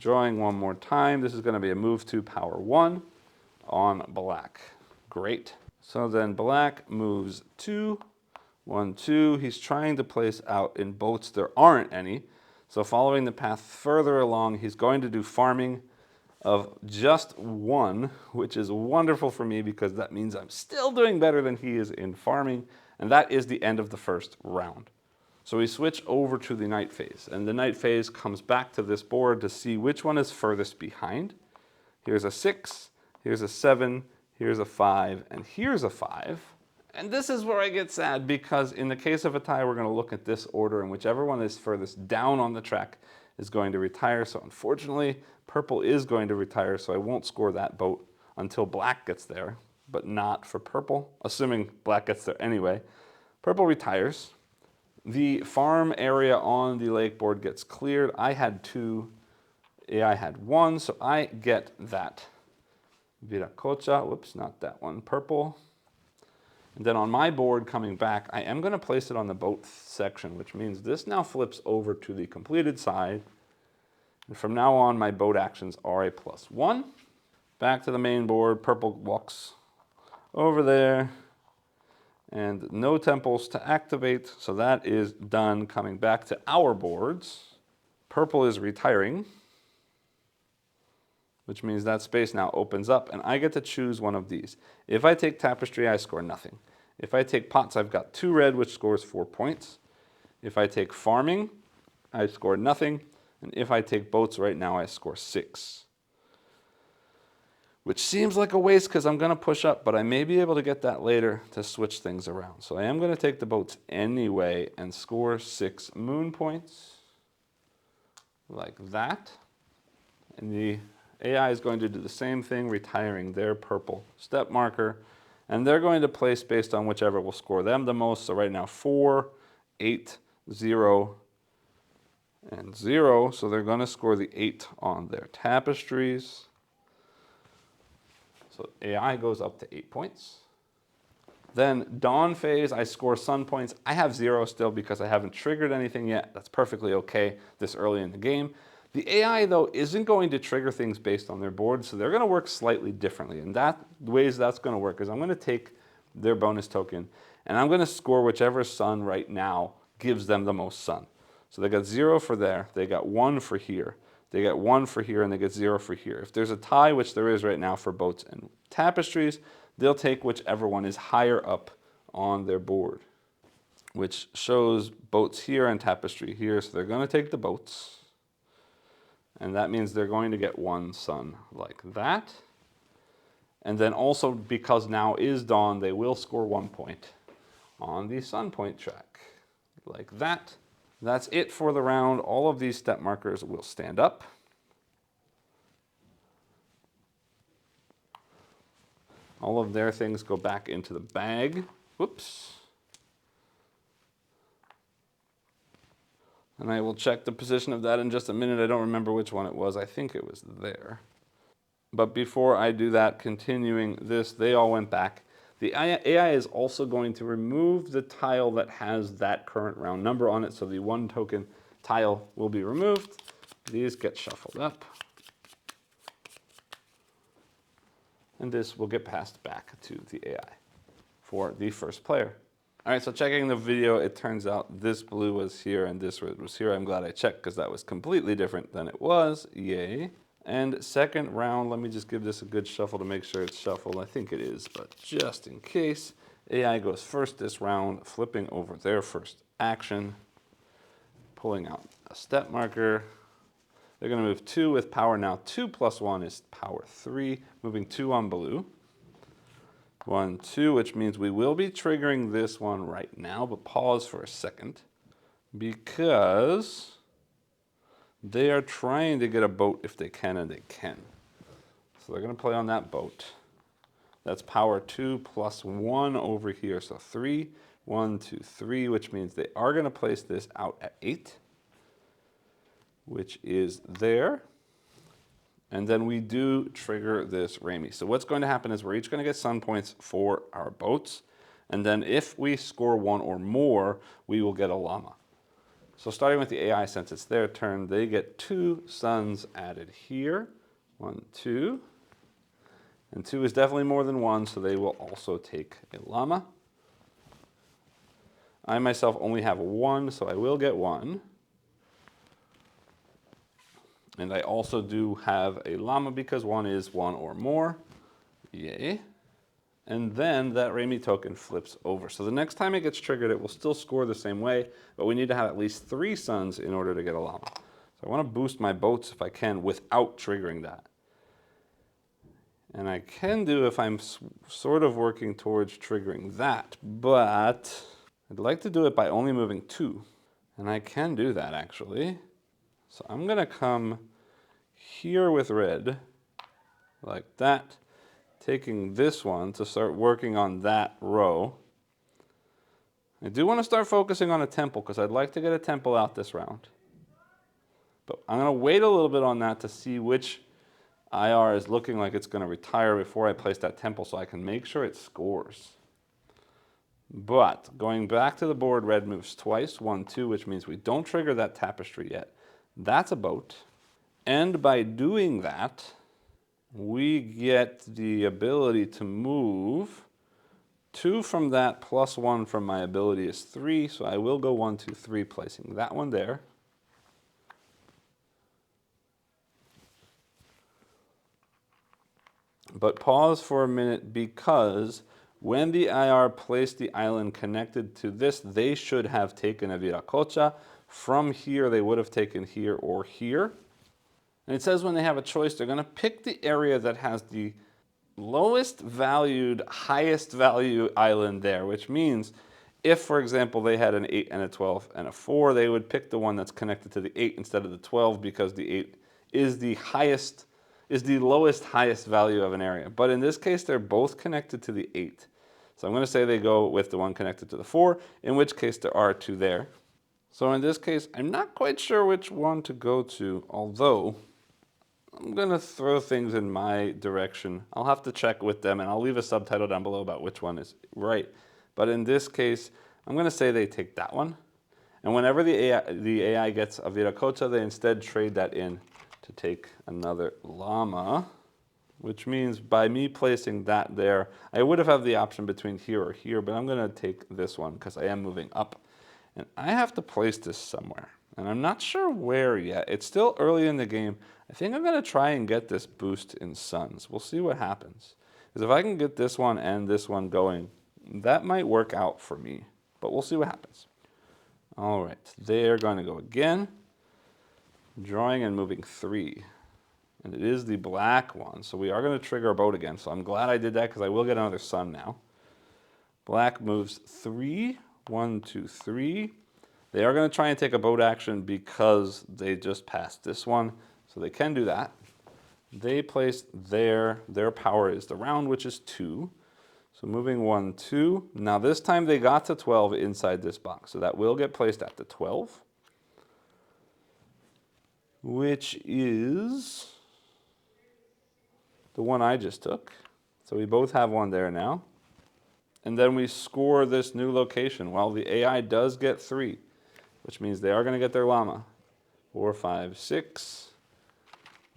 Speaker 1: Drawing 1 more time. This is going to be a move to power 1 on black. Great. So then black moves 2, 1, 2. He's trying to place out in boats. There aren't any. So following the path further along, he's going to do farming of just 1, which is wonderful for me because that means I'm still doing better than he is in farming. And that is the end of the first round. So we switch over to the night phase, and the night phase comes back to this board to see which one is furthest behind. Here's a 6, here's a 7, here's a 5, and here's a 5. And this is where I get sad, because in the case of a tie, we're going to look at this order, and whichever one is furthest down on the track is going to retire. So unfortunately, purple is going to retire, so I won't score that boat until black gets there, but not for purple, assuming black gets there anyway. Purple retires. The farm area on the lake board gets cleared. I had 2, AI had 1, so I get that Viracocha. Whoops, not that one, purple. And then on my board coming back, I am going to place it on the boat section, which means this now flips over to the completed side. And from now on, my boat actions are a +1. Back to the main board, purple walks over there. And no temples to activate, so that is done. Coming back to our boards, purple is retiring, which means that space now opens up, and I get to choose one of these. If I take tapestry, I score nothing. If I take pots, I've got 2 red, which scores 4 points. If I take farming, I score nothing. And if I take boats right now, I score 6. which seems like a waste because I'm going to push up, but I may be able to get that later to switch things around. So I am going to take the boats anyway and score 6 moon points, like that. And the AI is going to do the same thing, retiring their purple step marker. And they're going to place based on whichever will score them the most. So right now 4, 8, 0, and 0. So they're going to score the 8 on their tapestries. So AI goes up to 8 points. Then dawn phase, I score sun points. I have 0 still because I haven't triggered anything yet. That's perfectly okay this early in the game. The AI, though, isn't going to trigger things based on their board, so they're going to work slightly differently. And the ways that's going to work is I'm going to take their bonus token, and I'm going to score whichever sun right now gives them the most sun. So they got 0 for there, they got 1 for here, they get 1 for here, and they get 0 for here. If there's a tie, which there is right now for boats and tapestries, they'll take whichever one is higher up on their board, which shows boats here and tapestry here. So they're going to take the boats. And that means they're going to get 1 sun like that. And then also, because now is dawn, they will score 1 point on the sun point track, like that. That's it for the round. All of these step markers will stand up. All of their things go back into the bag. Whoops. And I will check the position of that in just a minute. I don't remember which one it was. I think it was there. But before I do that, continuing this, they all went back. The AI is also going to remove the tile that has that current round number on it. So the 1 token tile will be removed. These get shuffled up. And this will get passed back to the AI for the first player. All right, so checking the video, it turns out this blue was here and this red was here. I'm glad I checked because that was completely different than it was. Yay. And second round, let me just give this a good shuffle to make sure it's shuffled. I think it is, but just in case. AI goes first this round, flipping over their first action, pulling out a step marker. They're going to move 2 with power now. 2 plus 1 is power 3, moving 2 on blue. 1, 2, which means we will be triggering this one right now, but pause for a second because they are trying to get a boat if they can, and they can. So they're going to play on that boat. That's power 2 plus 1 over here, so 3, 1, 2, 3, which means they are going to place this out at 8, which is there. And then we do trigger this Rami. So what's going to happen is we're each going to get sun points for our boats. And then if we score 1 or more, we will get a llama. So starting with the AI, since it's their turn, they get 2 suns added here. 1, 2. And 2 is definitely more than 1, so they will also take a llama. I myself only have 1, so I will get 1. And I also do have a llama because 1 is 1 or more. Yay. And then that Rami token flips over. So the next time it gets triggered, it will still score the same way, but we need to have at least 3 suns in order to get a llama. So I want to boost my boats if I can without triggering that. And I can do if I'm sort of working towards triggering that, but I'd like to do it by only moving 2. And I can do that actually. So I'm going to come here with red, like that, taking this one to start working on that row. I do want to start focusing on a temple because I'd like to get a temple out this round. But I'm going to wait a little bit on that to see which IR is looking like it's going to retire before I place that temple so I can make sure it scores. But going back to the board, red moves twice, 1, 2, which means we don't trigger that tapestry yet. That's a boat. And by doing that, we get the ability to move 2 from that plus 1 from my ability is 3. So I will go 1, 2, 3, placing that one there. But pause for a minute because when the IR placed the island connected to this, they should have taken a Viracocha. From here, they would have taken here or here. And it says when they have a choice, they're going to pick the area that has the lowest valued, highest value island there, which means if, for example, they had an 8 and a 12 and a 4, they would pick the one that's connected to the 8 instead of the 12 because the 8 is the lowest highest value of an area. But in this case, they're both connected to the 8. So I'm going to say they go with the one connected to the 4, in which case there are 2 there. So in this case, I'm not quite sure which one to go to, although I'm going to throw things in my direction. I'll have to check with them, and I'll leave a subtitle down below about which one is right. But in this case, I'm going to say they take that one. And whenever the AI gets a Viracota, they instead trade that in to take another llama, which means by me placing that there, I would have had the option between here or here, but I'm going to take this one because I am moving up. And I have to place this somewhere. And I'm not sure where yet. It's still early in the game. I think I'm going to try and get this boost in suns. We'll see what happens. Because if I can get this one and this one going, that might work out for me. But we'll see what happens. All right, they're going to go again. Drawing and moving 3. And it is the black one. So we are going to trigger a boat again. So I'm glad I did that because I will get another sun now. Black moves 3. 1, 2, 3. They are going to try and take a boat action because they just passed this one. So they can do that. They place their power is the round, which is 2. So moving 1, 2. Now this time they got to 12 inside this box. So that will get placed at the 12. Which is the one I just took. So we both have one there now. And then we score this new location. Well, the AI does get 3, which means they are going to get their llama. 4, 5, 6,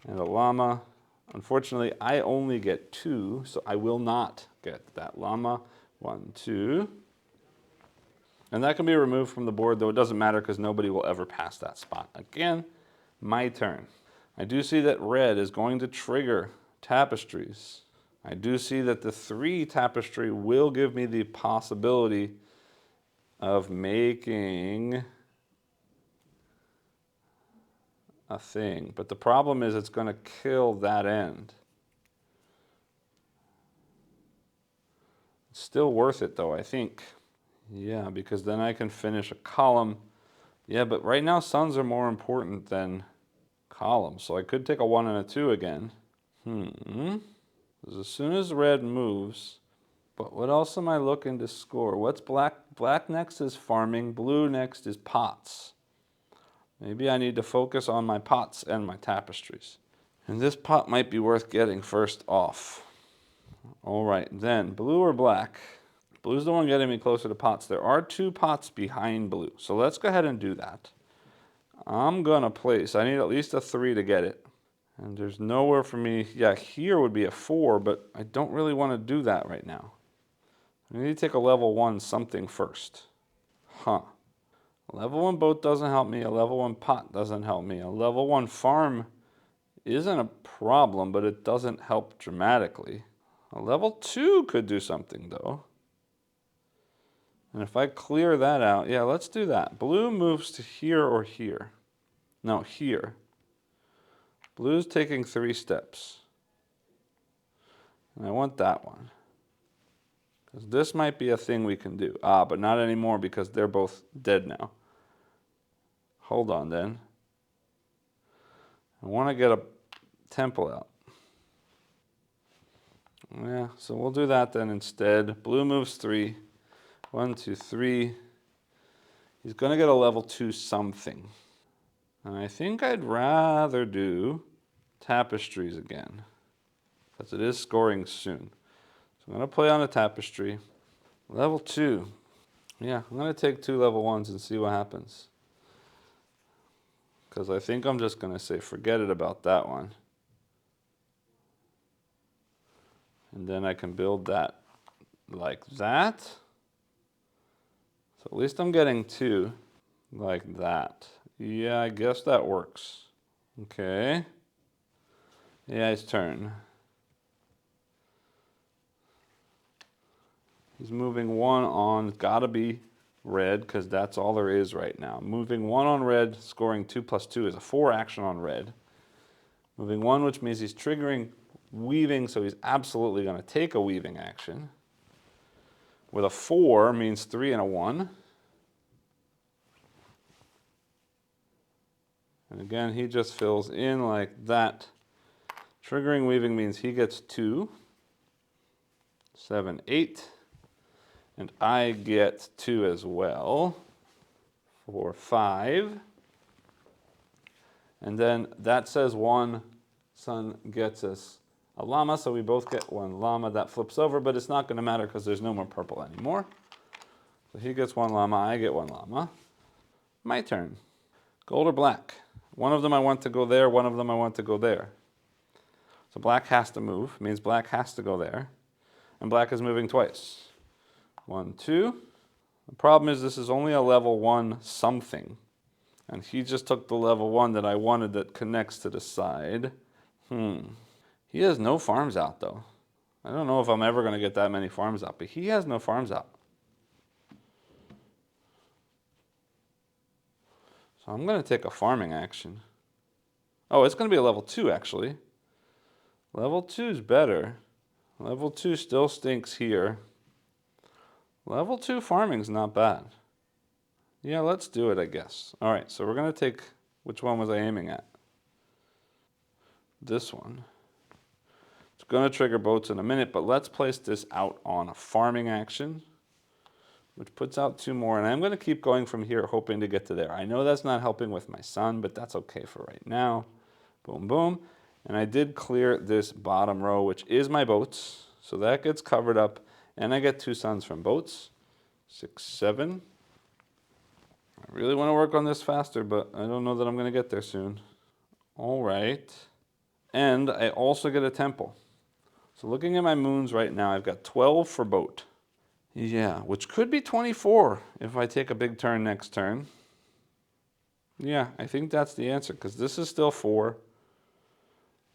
Speaker 1: and a llama. Unfortunately, I only get 2, so I will not get that llama. 1, 2. And that can be removed from the board, though it doesn't matter because nobody will ever pass that spot again. My turn. I do see that red is going to trigger tapestries. I do see that the 3 tapestry will give me the possibility of making a thing. But the problem is it's going to kill that end. It's still worth it though, I think. Yeah, because then I can finish a column. Yeah, but right now suns are more important than columns. So I could take a 1 and a 2 again. As soon as red moves, but what else am I looking to score? What's black? Black next is farming, blue next is pots. Maybe I need to focus on my pots and my tapestries. And this pot might be worth getting first off. All right, then blue or black? Blue's the one getting me closer to pots. There are 2 pots behind blue, so let's go ahead and do that. I'm gonna place, I need at least a 3 to get it. And there's nowhere for me, yeah, here would be a 4, but I don't really want to do that right now. I need to take a level 1 something first. A level 1 boat doesn't help me, a level 1 pot doesn't help me. A level 1 farm isn't a problem, but it doesn't help dramatically. A level 2 could do something though. And if I clear that out, yeah, let's do that. Blue moves to here or here. No, here. Blue's taking 3 steps. And I want that one. Because this might be a thing we can do. But not anymore because they're both dead now. Hold on then. I want to get a temple out. Yeah, so we'll do that then instead. Blue moves 3. 1, 2, 3. He's going to get a level 2 something. And I think I'd rather do tapestries again, because it is scoring soon. So I'm going to play on a tapestry. Level 2. Yeah, I'm going to take 2 level 1s and see what happens. Because I think I'm just going to say forget it about that one. And then I can build that like that. So at least I'm getting 2 like that. Yeah, I guess that works. Okay. AI's turn. He's moving 1 on, gotta be red, because that's all there is right now. Moving 1 on red, scoring 2 + 2 is a 4 action on red. Moving 1, which means he's triggering weaving, so he's absolutely going to take a weaving action. With a 4 means 3 and a 1. And again, he just fills in like that. Triggering weaving means he gets 2, 7, 8. And I get 2 as well, 4, 5. And then that says one son gets us a llama, so we both get 1 llama. That flips over, but it's not going to matter because there's no more purple anymore. So he gets 1 llama, I get 1 llama. My turn. Gold or black? One of them I want to go there, one of them I want to go there. So black has to move, means black has to go there. And black is moving twice. 1, 2. The problem is this is only a level 1 something. And he just took the level 1 that I wanted that connects to the side. He has no farms out though. I don't know if I'm ever going to get that many farms out, but he has no farms out. So I'm going to take a farming action. Oh, it's going to be a level 2 actually. Level 2 is better. Level 2 still stinks here. Level 2 farming is not bad. Yeah, let's do it, I guess. All right, so we're going to take, which one was I aiming at? This one. It's going to trigger boats in a minute, but let's place this out on a farming action, which puts out 2 more, and I'm going to keep going from here, hoping to get to there. I know that's not helping with my son, but that's okay for right now. Boom, boom. And I did clear this bottom row, which is my boats, so that gets covered up, and I get 2 sons from boats. 6, 7. I really want to work on this faster, but I don't know that I'm going to get there soon. All right. And I also get a temple. So looking at my moons right now, I've got 12 for boat. Yeah, which could be 24 if I take a big turn next turn. Yeah, I think that's the answer, because this is still 4.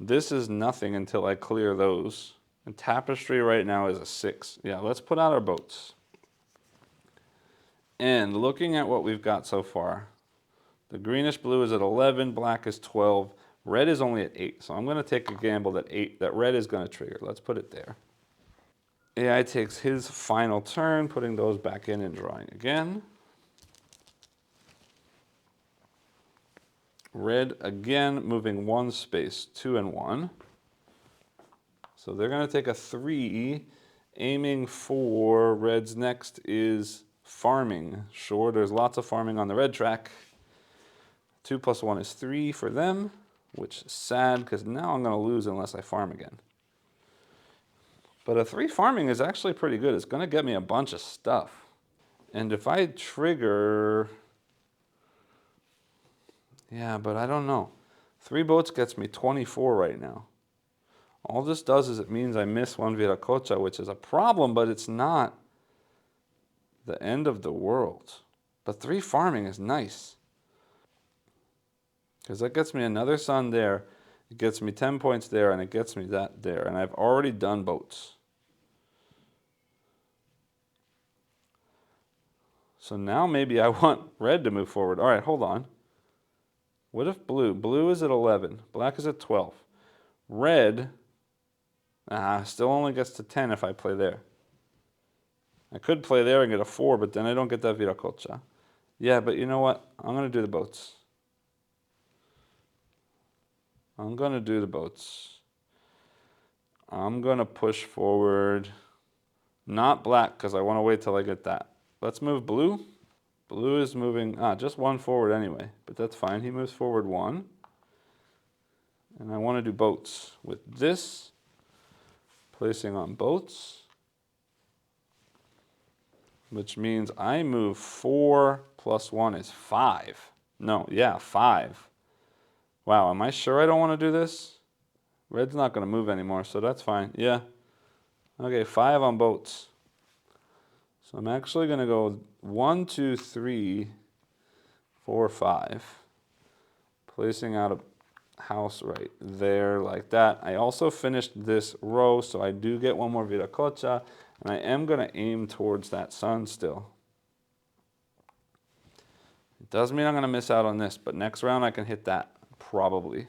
Speaker 1: This is nothing until I clear those. And tapestry right now is a 6. Yeah, let's put out our boats. And looking at what we've got so far, the greenish blue is at 11, black is 12, red is only at 8. So I'm going to take a gamble that red is going to trigger. Let's put it there. AI takes his final turn, putting those back in and drawing again. Red again, moving 1 space, 2 and 1. So they're going to take a 3, aiming for red's next is farming. Sure, there's lots of farming on the red track. 2 plus 1 is 3 for them, which is sad because now I'm going to lose unless I farm again. But a 3 farming is actually pretty good. It's going to get me a bunch of stuff. And if I trigger... Yeah, but I don't know. 3 boats gets me 24 right now. All this does is it means I miss 1 Viracocha, which is a problem, but it's not the end of the world. But 3 farming is nice. Because that gets me another sun there, it gets me 10 points there, and it gets me that there. And I've already done boats. So now maybe I want red to move forward. All right, hold on. What if blue? Blue is at 11. Black is at 12. Red still only gets to 10 if I play there. I could play there and get a 4, but then I don't get that Viracocha. Yeah, but you know what? I'm going to do the boats. I'm going to do the boats. I'm going to push forward. Not black, because I want to wait till I get that. Let's move blue. Blue is moving, just 1 forward anyway, but that's fine. He moves forward 1. And I want to do boats with this. Placing on boats. Which means I move 4 plus 1 is 5. No, yeah, 5. Wow, am I sure I don't want to do this? Red's not going to move anymore, so that's fine. Yeah. Okay, 5 on boats. So I'm actually going to go 1, 2, 3, 4, 5. Placing out a house right there like that. I also finished this row, so I do get 1 more Viracocha, and I am going to aim towards that sun still. It does mean I'm going to miss out on this, but next round I can hit that, probably.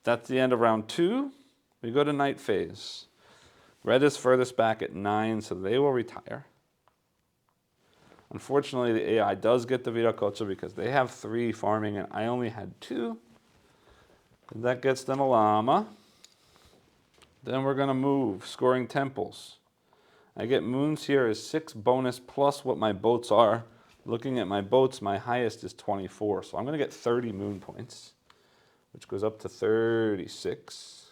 Speaker 1: That's the end of round 2. We go to night phase. Red is furthest back at 9, so they will retire. Unfortunately, the AI does get the Viracocha because they have 3 farming and I only had 2. And that gets them a llama. Then we're going to move, scoring temples. I get moons here as 6 bonus plus what my boats are. Looking at my boats, my highest is 24. So I'm going to get 30 moon points, which goes up to 36.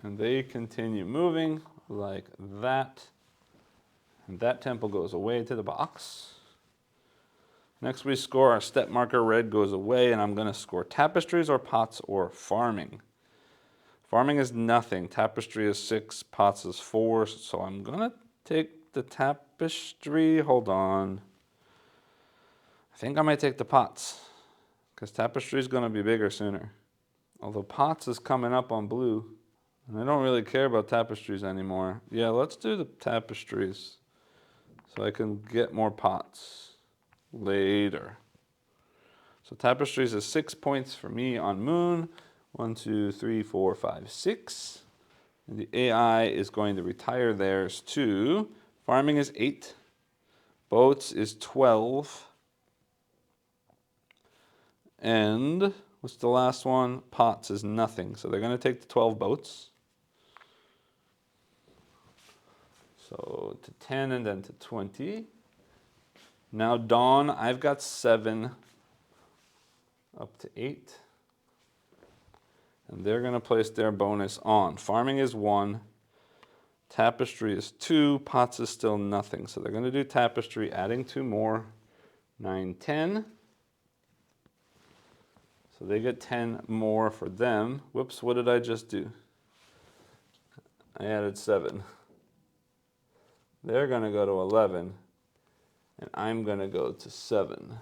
Speaker 1: And they continue moving like that. And that temple goes away to the box. Next we score our step marker. Red goes away, and I'm going to score tapestries or pots or farming. Farming is nothing. Tapestry is 6, pots is 4. So I'm going to take the tapestry. Hold on. I think I might take the pots because tapestry is going to be bigger sooner. Although pots is coming up on blue. And I don't really care about tapestries anymore. Yeah, let's do the tapestries so I can get more pots later. So tapestries is 6 points for me on moon. 1, 2, 3, 4, 5, 6. And the AI is going to retire theirs too. Farming is 8. Boats is 12. And what's the last one? Pots is nothing. So they're going to take the 12 boats. So to 10 and then to 20. Now dawn, I've got 7 up to 8. And they're going to place their bonus on. Farming is 1. Tapestry is 2. Pots is still nothing. So they're going to do tapestry, adding 2 more. 9, 10. So they get 10 more for them. Whoops, what did I just do? I added 7. They're going to go to 11. And I'm going to go to 7.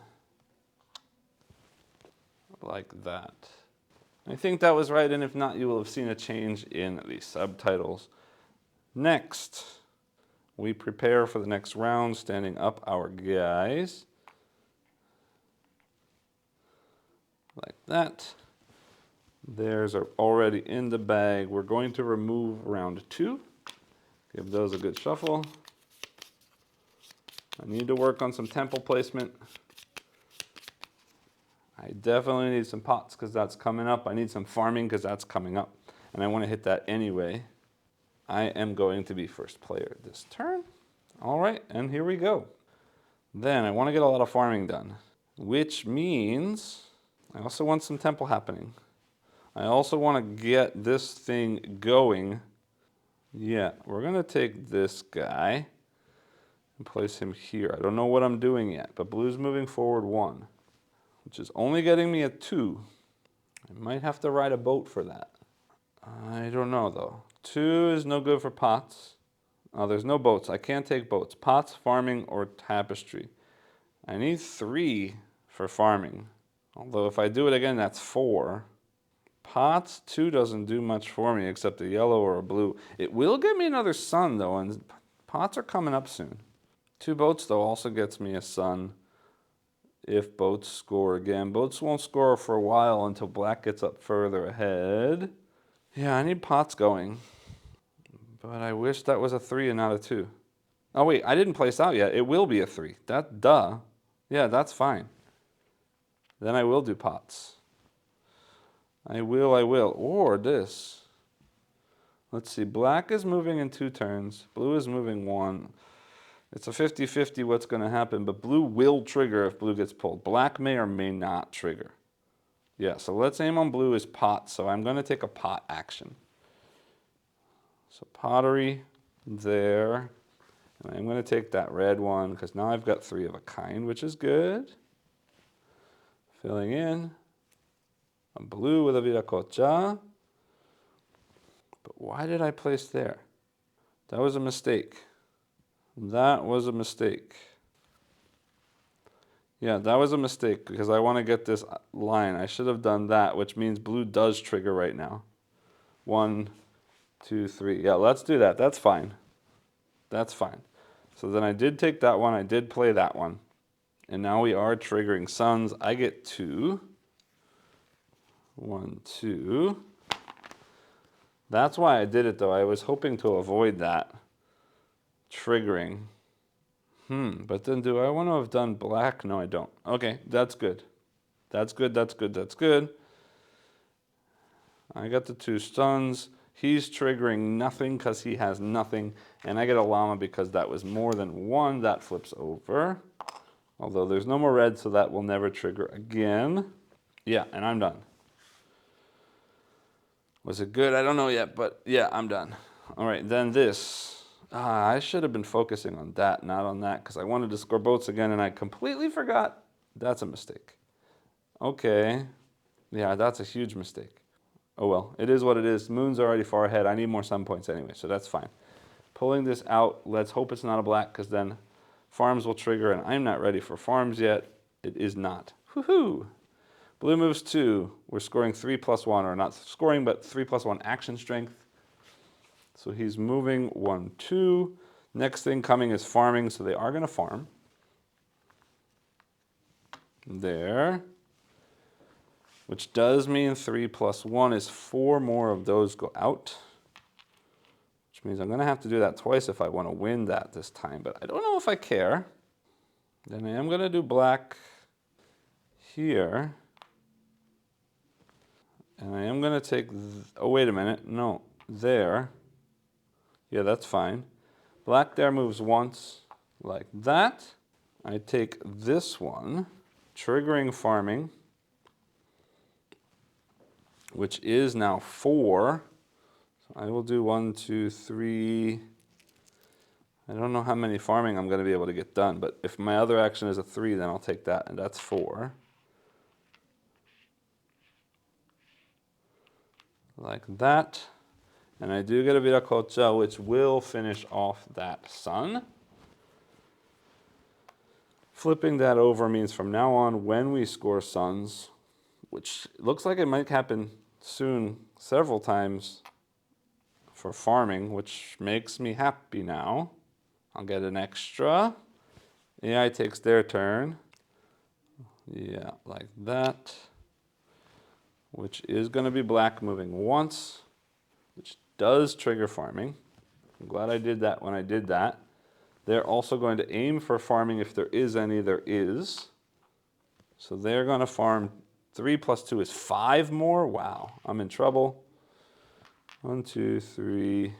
Speaker 1: Like that. I think that was right, and if not, you will have seen a change in the subtitles. Next, we prepare for the next round, standing up our guys. Like that. Theirs are already in the bag. We're going to remove round 2. Give those a good shuffle. I need to work on some temple placement. I definitely need some pots because that's coming up. I need some farming because that's coming up. And I want to hit that anyway. I am going to be first player this turn. All right, and here we go. Then I want to get a lot of farming done, which means I also want some temple happening. I also want to get this thing going. Yeah, we're going to take this guy and place him here. I don't know what I'm doing yet, but blue's moving forward 1, which is only getting me a 2. I might have to ride a boat for that. I don't know though. 2 is no good for pots. Oh, there's no boats. I can't take boats. Pots, farming, or tapestry. I need 3 for farming. Although if I do it again, that's 4. Pots, 2 doesn't do much for me except a yellow or a blue. It will give me another sun though, and pots are coming up soon. 2 boats though also gets me a sun if boats score again. Boats won't score for a while until black gets up further ahead. Yeah, I need pots going. But I wish that was a 3 and not a 2. Oh wait, I didn't place out yet. It will be a 3. Duh. Yeah, that's fine. Then I will do pots. I will. Or this. Let's see, black is moving in 2 turns. Blue is moving 1. It's a 50-50 what's going to happen, but blue will trigger if blue gets pulled. Black may or may not trigger. Yeah, so let's aim on blue as pot, so I'm going to take a pot action. So pottery there. And I'm going to take that red one because now I've got 3 of a kind, which is good. Filling in. A blue with a viracocha. But why did I place there? That was a mistake. That was a mistake. Yeah, that was a mistake because I want to get this line. I should have done that, which means blue does trigger right now. 1, 2, 3. Yeah, let's do that. That's fine. That's fine. So then I did take that one. I did play that one. And now we are triggering suns. I get 2. 1, 2. That's why I did it though. I was hoping to avoid that triggering. But then do I want to have done black? No, I don't. Okay, that's good. That's good, that's good, that's good. I got the 2 stuns. He's triggering nothing because he has nothing. And I get a llama because that was more than 1. That flips over. Although there's no more red, so that will never trigger again. Yeah, and I'm done. Was it good? I don't know yet, but yeah, I'm done. All right, then this. I should have been focusing on that, not on that, because I wanted to score boats again, and I completely forgot. That's a mistake. Okay. Yeah, that's a huge mistake. Oh well, it is what it is. Moon's already far ahead. I need more sun points anyway, so that's fine. Pulling this out, let's hope it's not a black, because then farms will trigger, and I'm not ready for farms yet. It is not. Woohoo! Blue moves 2. We're scoring 3+1, or not scoring, but 3+1 action strength. So he's moving 1, 2. Next thing coming is farming, so they are going to farm. There. Which does mean 3+1 is 4 more of those go out. Which means I'm going to have to do that twice if I want to win that this time, but I don't know if I care. Then I am going to do black here. And I am going to take, oh wait a minute, no, there. Yeah, that's fine. Black there moves once, like that. I take this one, triggering farming, which is now 4. So I will do 1, 2, 3. I don't know how many farming I'm going to be able to get done, but if my other action is a 3, then I'll take that, and that's 4. Like that. And I do get a Viracocha, which will finish off that sun. Flipping that over means from now on, when we score suns, which looks like it might happen soon several times for farming, which makes me happy now. I'll get an extra. AI takes their turn. Yeah, like that. Which is going to be black moving once, which does trigger farming. I'm glad I did that when I did that. They're also going to aim for farming if there is any. There is. So they're going to farm 3 + 2 is 5 more. Wow, I'm in trouble. 1, 2, 3,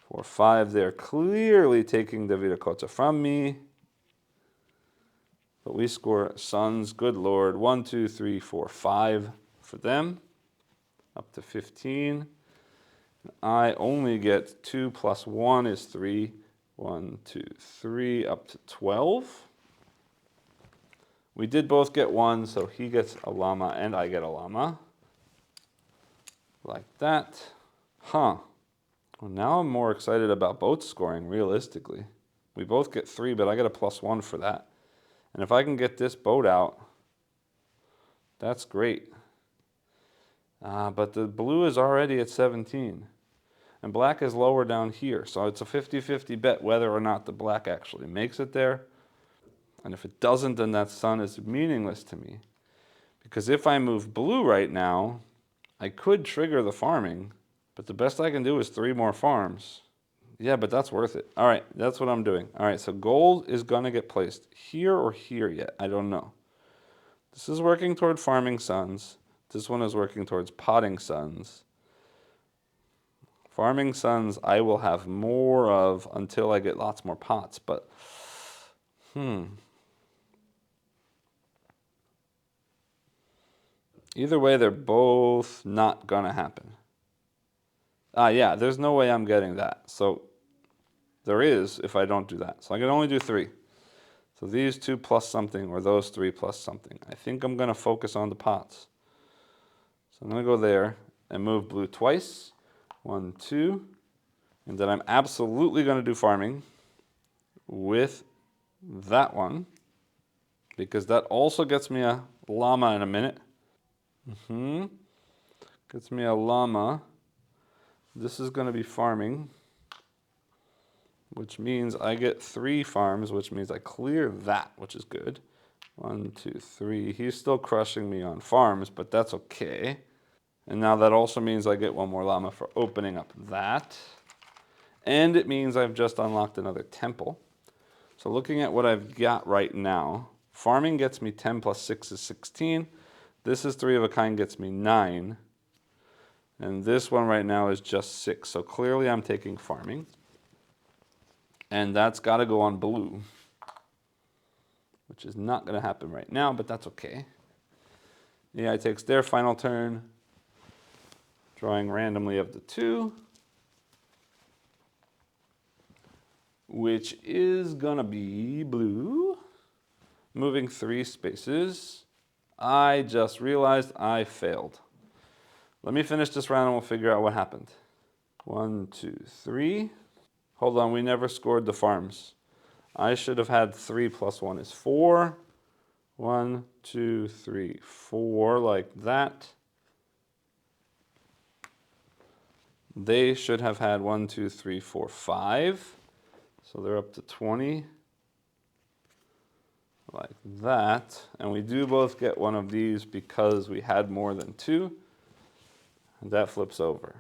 Speaker 1: 4, 5. They're clearly taking the Viracocha from me. But we score suns. Good Lord. 1, 2, 3, 4, 5 for them. Up to 15. I only get 2 + 1 is 3. 1, 2, 3, up to 12. We did both get 1, so he gets a llama and I get a llama. Like that. Huh. Well, now I'm more excited about boat scoring, realistically. We both get 3, but I get a +1 for that. And if I can get this boat out, that's great. But the blue is already at 17. And black is lower down here. So it's a 50-50 bet whether or not the black actually makes it there. And if it doesn't, then that sun is meaningless to me. Because if I move blue right now, I could trigger the farming. But the best I can do is 3 more farms. Yeah, but that's worth it. All right, that's what I'm doing. All right, so gold is going to get placed here or here yet. I don't know. This is working toward farming suns. This one is working towards potting suns. Farming suns I will have more of until I get lots more pots, but either way, they're both not gonna happen. Yeah, there's no way I'm getting that. So there is if I don't do that. So I can only do 3. So these 2 plus something or those 3 plus something. I think I'm gonna focus on the pots. So I'm gonna go there and move blue twice. 1, 2. And then I'm absolutely gonna do farming with that one, because that also gets me a llama in a minute. Gets me a llama. This is going to be farming, which means I get 3 farms, which means I clear that, which is good. 1, 2, 3. He's still crushing me on farms, but that's okay. And now that also means I get one more llama for opening up that. And it means I've just unlocked another temple. So looking at what I've got right now, farming gets me 10 plus 6 is 16. This is 3 of a kind, gets me 9. And this one right now is just 6. So clearly I'm taking farming. And that's got to go on blue, which is not going to happen right now, but that's okay. AI takes their final turn, drawing randomly of the 2, which is going to be blue. Moving 3 spaces. I just realized I failed. Let me finish this round and we'll figure out what happened. 1, 2, 3. Hold on, we never scored the farms. I should have had 3 plus 1 is 4. 1, 2, 3, 4, like that. They should have had 1, 2, 3, 4, 5. So they're up to 20. Like that. And we do both get one of these because we had more than 2. And that flips over.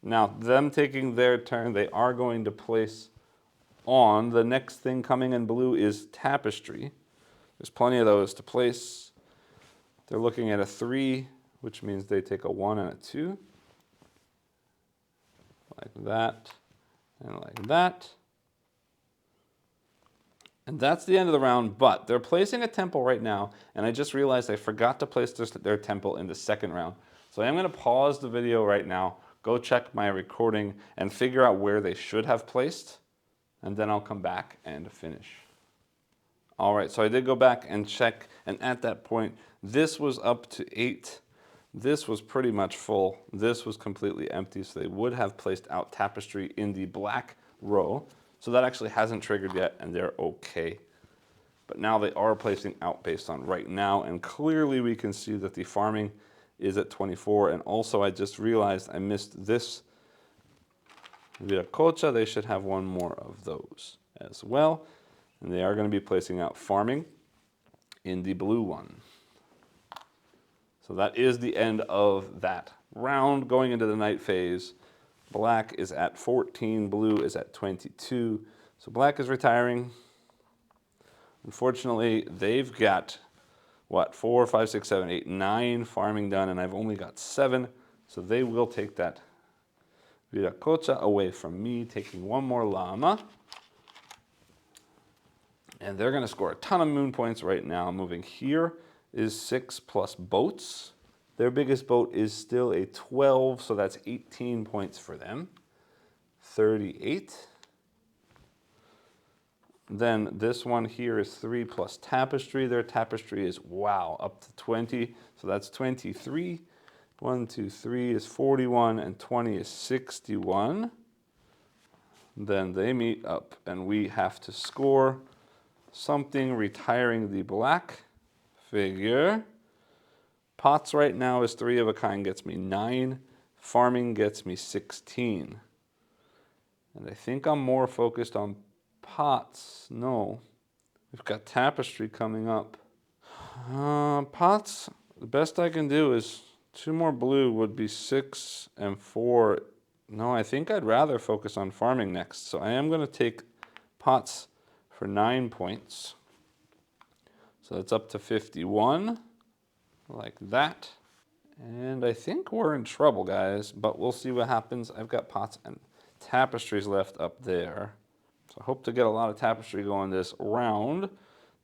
Speaker 1: Now, them taking their turn, they are going to place on. The next thing coming in blue is tapestry. There's plenty of those to place. They're looking at a 3, which means they take a 1 and a 2. Like that, and like that. And that's the end of the round, but they're placing a temple right now, and I just realized I forgot to place their temple in the second round. So I am going to pause the video right now, go check my recording, and figure out where they should have placed, and then I'll come back and finish. All right, so I did go back and check, and at that point, this was up to 8. This was pretty much full. This was completely empty, so they would have placed out tapestry in the black row. So that actually hasn't triggered yet, and they're okay. But now they are placing out based on right now, and clearly we can see that the farming is at 24, and also I just realized I missed this Viracocha. They should have one more of those as well, and they are going to be placing out farming in the blue one. So that is the end of that round. Going into the night phase, black is at 14, blue is at 22. So black is retiring. Unfortunately, they've got, what, 4, 5, 6, 7, 8, 9 farming done, and I've only got 7. So they will take that Viracocha away from me, taking one more llama. And they're going to score a ton of moon points right now. Moving here is 6 plus boats. Their biggest boat is still a 12, so that's 18 points for them. 38. Then this one here is 3 plus tapestry. Their tapestry is, wow, up to 20. So that's 23. 1, 2, 3 is 41, and 20 is 61. Then they meet up, and we have to score something, retiring the black figure. Pots right now is 3 of a kind, gets me 9. Farming gets me 16. And I think I'm more focused on pots. No, we've got tapestry coming up. Pots, the best I can do is 2 more blue would be 6 and 4. No, I think I'd rather focus on farming next. So I am going to take pots for 9 points. So that's up to 51, like that. And I think we're in trouble, guys, but we'll see what happens. I've got pots and tapestries left up there. So I hope to get a lot of tapestry going this round.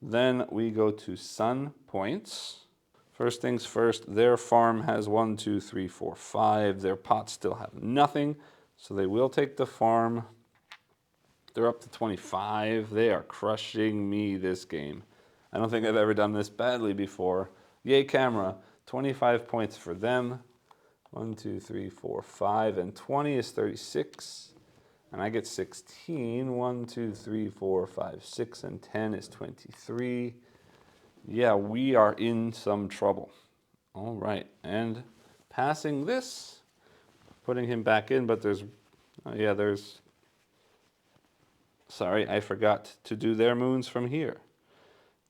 Speaker 1: Then we go to sun points. First things first, their farm has 1, 2, 3, 4, 5. Their pots still have nothing, so they will take the farm. They're up to 25. They are crushing me this game. I don't think I've ever done this badly before. Yay, camera. 25 points for them. 1, 2, 3, 4, 5, and 20 is 36. And I get 16. 1, 2, 3, 4, 5, 6, and 10 is 23. Yeah, we are in some trouble. All right, and passing this, putting him back in, but sorry, I forgot to do their moons from here.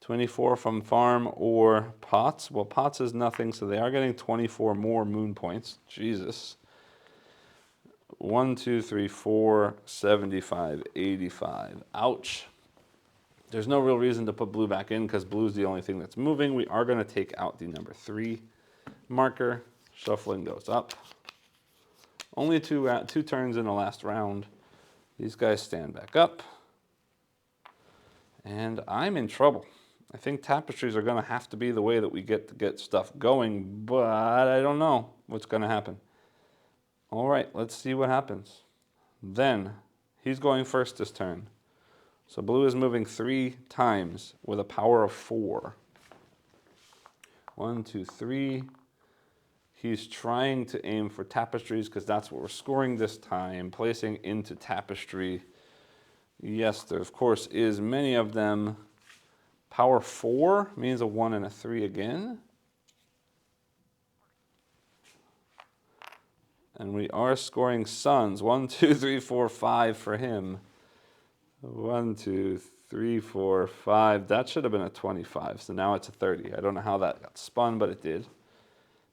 Speaker 1: 24 from farm or pots. Well, pots is nothing, so they are getting 24 more moon points. Jesus. 1, 2, 3, 4, 75, 85. Ouch. There's no real reason to put blue back in because blue is the only thing that's moving. We are going to take out the number 3 marker. Shuffling goes up. Only two turns in the last round. These guys stand back up. And I'm in trouble. I think tapestries are going to have to be the way that we get stuff going, but I don't know what's going to happen. All right, let's see what happens. Then, he's going first this turn. So blue is moving 3 times with a power of 4. 1, 2, 3. He's trying to aim for tapestries because that's what we're scoring this time, placing into tapestry. Yes, there of course is many of them. Power 4 means a 1 and a 3 again. And we are scoring suns. 1, 2, 3, 4, 5 for him. 1, 2, 3, 4, 5. That should have been a 25. So now it's a 30. I don't know how that got spun, but it did.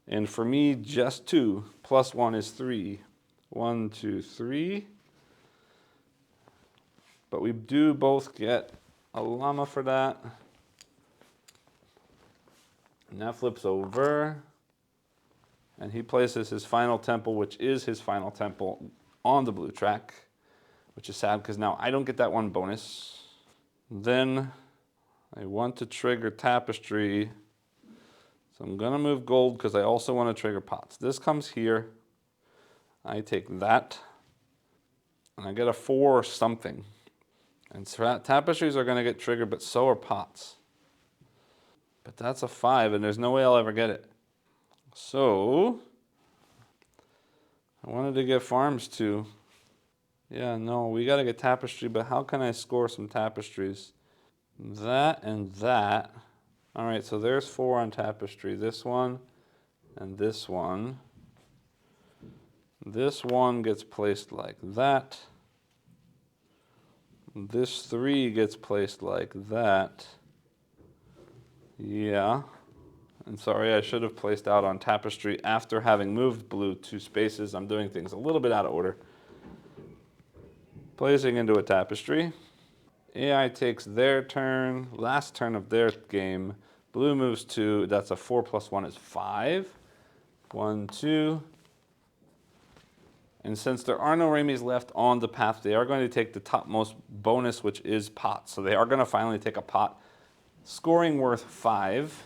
Speaker 1: And for me, just 2 plus 1 is 3. 1, 2, 3. But we do both get a llama for that. And that flips over. And he places his final temple, which is his final temple, on the blue track, which is sad because now I don't get that one bonus. Then I want to trigger tapestry. So I'm going to move gold because I also want to trigger pots. This comes here. I take that. And I get a 4 or something. And tapestries are going to get triggered, but so are pots. But that's a 5, and there's no way I'll ever get it. So I wanted to get farms too. Yeah, no, we got to get tapestry, but how can I score some tapestries? That and that. All right, so there's 4 on tapestry. This one and this one. This one gets placed like that. This 3 gets placed like that. Yeah. And sorry, I should have placed out on tapestry after having moved blue 2 spaces. I'm doing things a little bit out of order. Placing into a tapestry. AI takes their turn, last turn of their game. Blue moves 2. That's a 4 plus 1 is 5. 1, 2. And since there are no Ramies left on the path, they are going to take the topmost bonus, which is pot. So they are going to finally take a pot, scoring worth 5.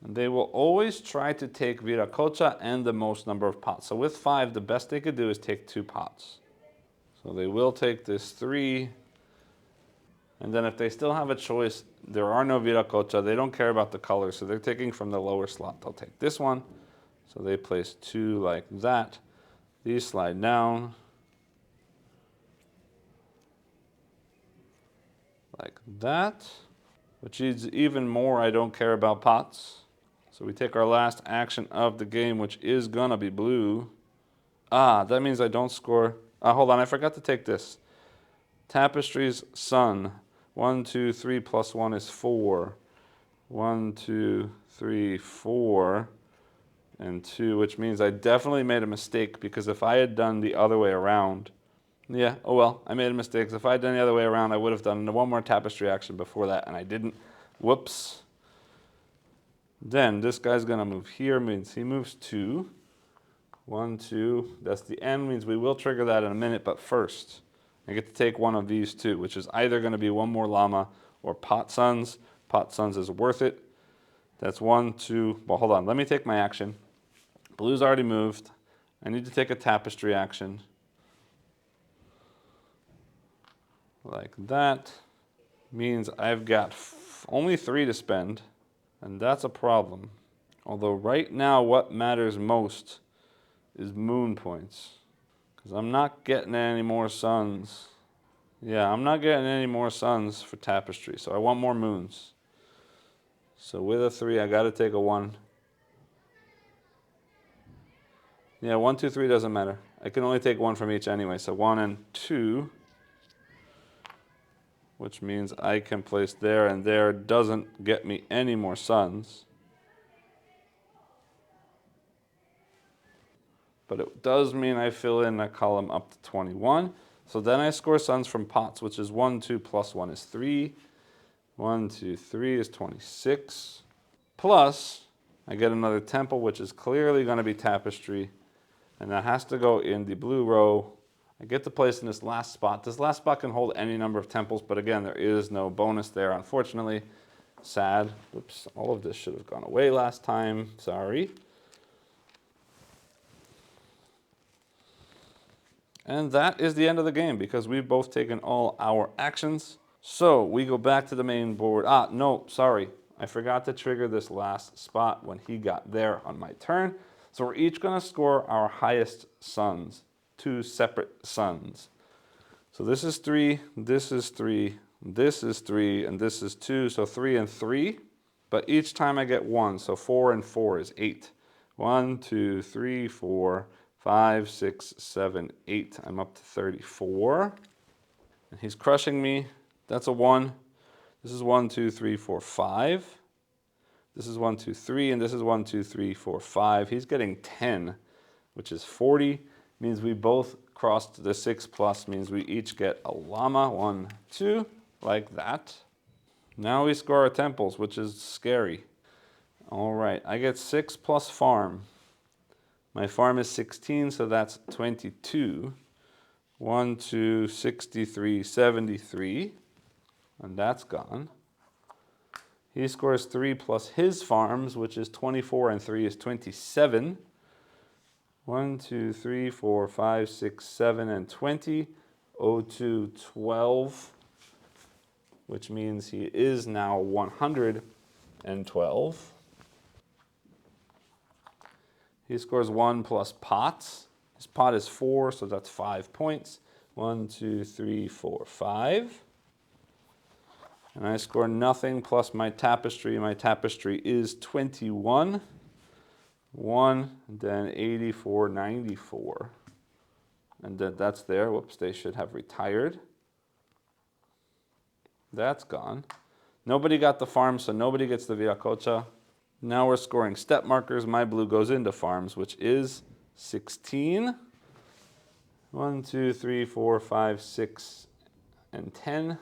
Speaker 1: And they will always try to take Viracocha and the most number of pots. So with 5, the best they could do is take 2 pots. So they will take this 3. And then if they still have a choice, there are no Viracocha. They don't care about the color, so they're taking from the lower slot. They'll take this one. So they place 2 like that. These slide down. Like that. Which is even more, I don't care about pots. So we take our last action of the game, which is gonna be blue. Ah, that means I don't score. Hold on, I forgot to take this. Tapestry's sun. 1, 2, 3 plus 1 is 4. 1, 2, 3, 4, and 2, which means I definitely made a mistake because if I had done the other way around, yeah, oh well, I made a mistake. If I had done the other way around, I would have done one more tapestry action before that, and I didn't. Whoops. Then this guy's gonna move here, means he moves 2. 1, 2, that's the end, means we will trigger that in a minute, but first, I get to take one of these 2, which is either gonna be one more llama or pot suns. Pot suns is worth it. That's 1, 2, well hold on, let me take my action. Blue's already moved. I need to take a tapestry action. Like that. Means I've got only 3 to spend. And that's a problem. Although right now what matters most is moon points. Because I'm not getting any more suns. Yeah, I'm not getting any more suns for tapestry. So I want more moons. So with a 3, I got to take a 1. Yeah, 1, 2, 3 doesn't matter. I can only take 1 from each anyway. So 1 and 2. which means I can place there, and there doesn't get me any more sons. But it does mean I fill in that column up to 21. So then I score sons from pots, which is 1, 2 plus 1 is 3. 1, 2, 3 is 26. Plus, I get another temple, which is clearly going to be tapestry. And that has to go in the blue row. I get to place in this last spot. This last spot can hold any number of temples, but again, there is no bonus there, unfortunately. Sad. Oops, all of this should have gone away last time. Sorry. And that is the end of the game because we've both taken all our actions. So we go back to the main board. No, sorry. I forgot to trigger this last spot when he got there on my turn. So we're each going to score our highest sons, 2 separate sons. So this is 3, this is 3, this is 3, and this is 2. So 3 and 3. But each time I get 1, so 4 and 4 is 8. 1, 2, 3, 4, 5, 6, 7, 8. I'm up to 34. And he's crushing me. That's a 1. This is 1, 2, 3, 4, 5. This is 1, 2, 3, and this is 1, 2, 3, 4, 5. He's getting 10, which is 40. Means we both crossed the 6 plus, means we each get a llama. 1, 2, like that. Now we score our temples, which is scary. All right, I get 6 plus farm. My farm is 16, so that's 22. 1, 2, 63, 73. And that's gone. He scores 3 plus his farms, which is 24, and 3 is 27. 1, 2, 3, 4, 5, 6, 7, and 20. 02, 12, which means he is now 112. He scores 1 plus pots. His pot is 4, so that's 5 points. 1, 2, 3, 4, 5. And I score nothing plus my tapestry. My tapestry is 21. 1, then 84, 94. And that's there. Whoops, they should have retired. That's gone. Nobody got the farm, so nobody gets the Viracocha. Now we're scoring step markers. My blue goes into farms, which is 16. 1, 2, 3, 4, 5, 6, and 10.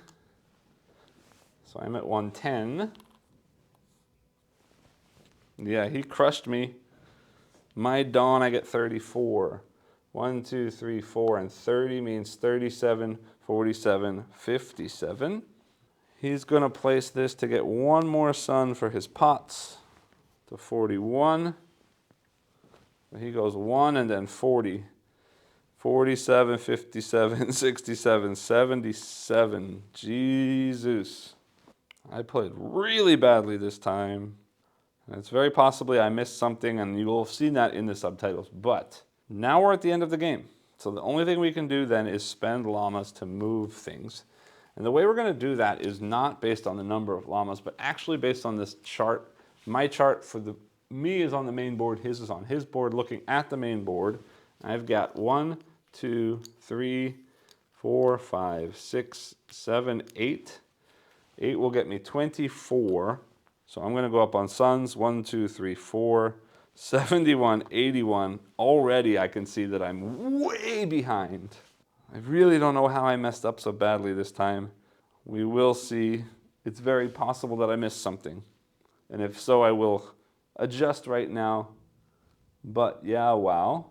Speaker 1: So I'm at 110. Yeah, he crushed me. My dawn, I get 34. 1, 2, 3, 4, and 30 means 37, 47, 57. He's going to place this to get 1 more sun for his pots to 41. He goes 1 and then 40. 47, 57, 67, 77. Jesus. I played really badly this time. And it's very possibly I missed something, and you will have seen that in the subtitles. But now we're at the end of the game. So the only thing we can do then is spend llamas to move things. And the way we're going to do that is not based on the number of llamas, but actually based on this chart. My chart for me is on the main board, his is on his board, looking at the main board. I've got 1, 2, 3, 4, 5, 6, 7, 8. 8 will get me 24. So I'm going to go up on sons. 1, 2, 3, 4, 71, 81. Already I can see that I'm way behind. I really don't know how I messed up so badly this time. We will see. It's very possible that I missed something. And if so, I will adjust right now. But yeah, wow.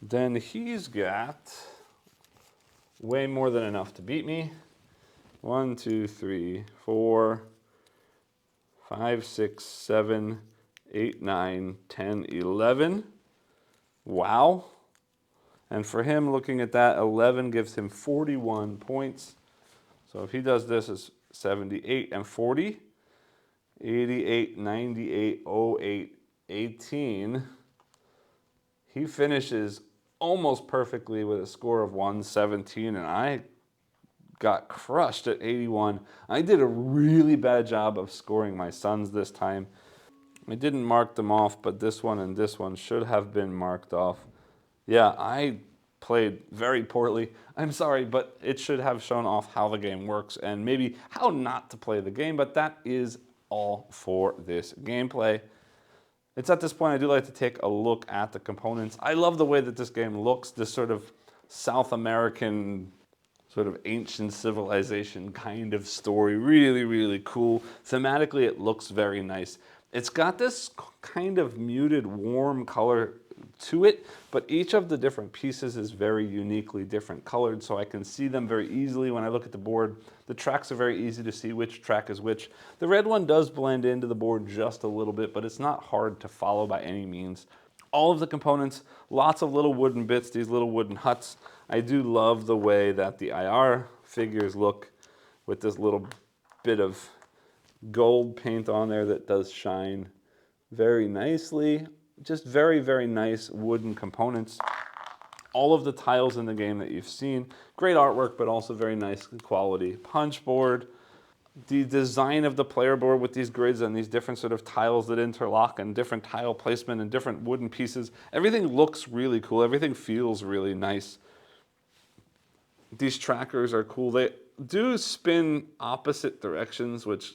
Speaker 1: Then he's got way more than enough to beat me. 1, 2, 3, 4, 5, 6, 7, 8, 9, 10, 11. Wow. And for him, looking at that, 11 gives him 41 points. So if he does this, it's 78 and 40. 88, 98, 08, 18. He finishes almost perfectly with a score of 117, and I got crushed at 81. I did a really bad job of scoring my sons this time. I didn't mark them off, but this one and this one should have been marked off. Yeah, I played very poorly. I'm sorry, but it should have shown off how the game works and maybe how not to play the game, but that is all for this gameplay. It's at this point I do like to take a look at the components. I love the way that this game looks, this sort of South American, sort of ancient civilization kind of story. Really, really cool. Thematically, it looks very nice. It's got this kind of muted, warm color to it, but each of the different pieces is very uniquely different colored, so I can see them very easily when I look at the board. The tracks are very easy to see which track is which. The red one does blend into the board just a little bit, but it's not hard to follow by any means. All of the components, lots of little wooden bits, these little wooden huts. I do love the way that the IR figures look with this little bit of gold paint on there that does shine very nicely. Just very, very nice wooden components. All of the tiles in the game that you've seen, great artwork, but also very nice quality punch board. The design of the player board with these grids and these different sort of tiles that interlock and different tile placement and different wooden pieces, everything looks really cool. Everything feels really nice. These trackers are cool. They do spin opposite directions, which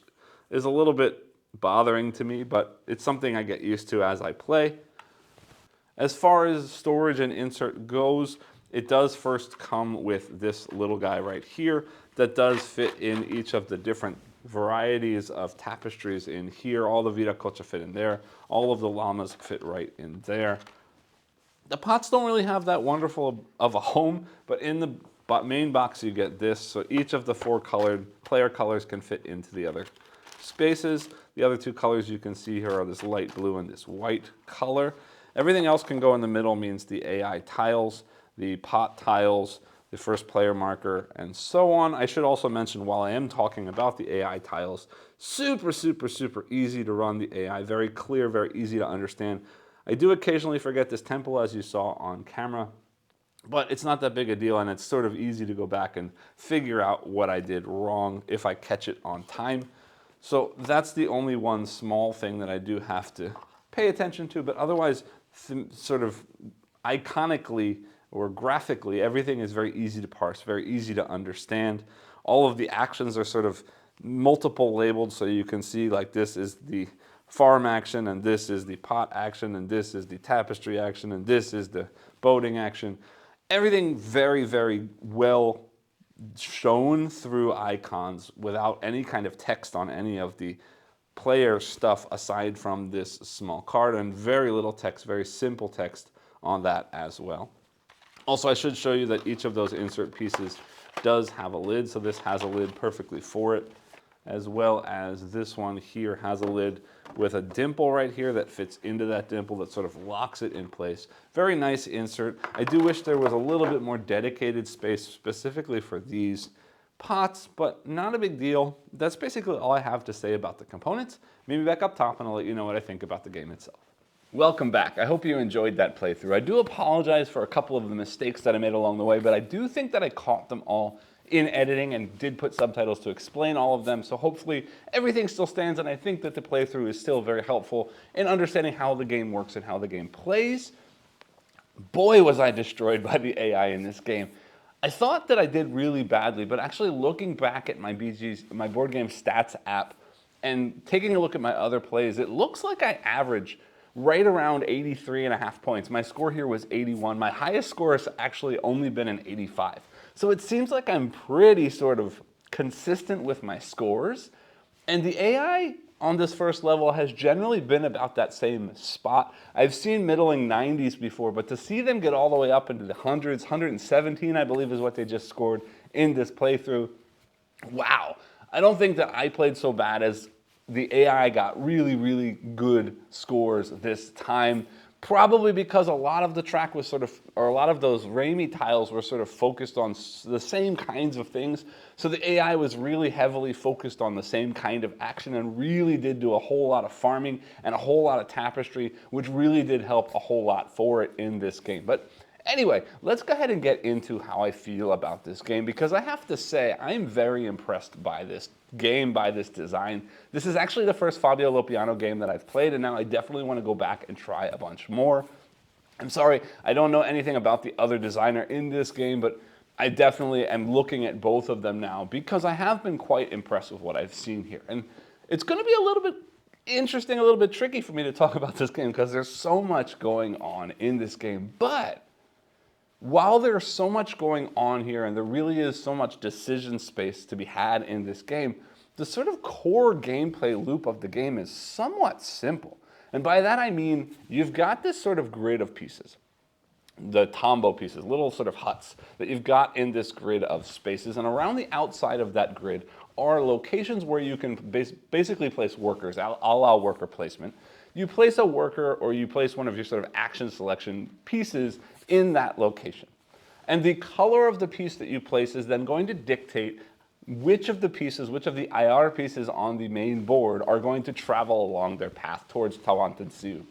Speaker 1: is a little bit bothering to me, but it's something I get used to as I play. As far as storage and insert goes, it does first come with this little guy right here that does fit in each of the different varieties of tapestries in here. All the viracocha fit in there. All of the llamas fit right in there. The pots don't really have that wonderful of a home, but in the main box you get this, so each of the 4 colored player colors can fit into the other spaces. The other 2 colors you can see here are this light blue and this white color. Everything else can go in the middle, means the AI tiles, the pot tiles, the first player marker, and so on. I should also mention, while I am talking about the AI tiles, super, super, super easy to run the AI, very clear, very easy to understand. I do occasionally forget this temple, as you saw on camera, but it's not that big a deal, and it's sort of easy to go back and figure out what I did wrong if I catch it on time. So that's the only one small thing that I do have to pay attention to, but otherwise, sort of iconically or graphically, everything is very easy to parse, very easy to understand. All of the actions are sort of multiple labeled, so you can see like this is the farm action, and this is the pot action, and this is the tapestry action, and this is the boating action. Everything very, very well shown through icons without any kind of text on any of the player stuff aside from this small card, and very little text, very simple text on that as well. Also, I should show you that each of those insert pieces does have a lid, so this has a lid perfectly for it, as well as this one here has a lid with a dimple right here that fits into that dimple that sort of locks it in place. Very nice insert. I do wish there was a little bit more dedicated space specifically for these pots, but not a big deal. That's basically all I have to say about the components. Maybe back up top and I'll let you know what I think about the game itself. Welcome back. I hope you enjoyed that playthrough. I do apologize for a couple of the mistakes that I made along the way, but I do think that I caught them all in editing and did put subtitles to explain all of them, so hopefully everything still stands, and I think that the playthrough is still very helpful in understanding how the game works and how the game plays. Boy, was I destroyed by the AI in this game. I thought that I did really badly, but actually looking back at my board game stats app and taking a look at my other plays, it looks like I average right around 83.5 points. My score here was 81. My highest score has actually only been an 85. So it seems like I'm pretty sort of consistent with my scores. And the AI on this first level has generally been about that same spot. I've seen middling 90s before, but to see them get all the way up into the hundreds, 117 I believe is what they just scored in this playthrough. Wow. I don't think that I played so bad as the AI got really, really good scores this time. Probably because a lot of the track was sort of, or a lot of those Ramey tiles were sort of focused on the same kinds of things. So the AI was really heavily focused on the same kind of action and really did do a whole lot of farming and a whole lot of tapestry, which really did help a whole lot for it in this game. But anyway, let's go ahead and get into how I feel about this game, because I have to say I'm very impressed by this game, by this design. This is actually the first Fabio Lopiano game that I've played, and now I definitely want to go back and try a bunch more. I'm sorry, I don't know anything about the other designer in this game, but I definitely am looking at both of them now because I have been quite impressed with what I've seen here. And it's going to be a little bit interesting, a little bit tricky for me to talk about this game because there's so much going on in this game. But while there's so much going on here and there really is so much decision space to be had in this game, the sort of core gameplay loop of the game is somewhat simple. And by that I mean you've got this sort of grid of pieces, the tambo pieces, little sort of huts that you've got in this grid of spaces, and around the outside of that grid are locations where you can basically place workers, a la worker placement. You place a worker or you place one of your sort of action selection pieces in that location. And the color of the piece that you place is then going to dictate which of the pieces, which of the Ayar pieces on the main board are going to travel along their path towards Tawantinsuyu.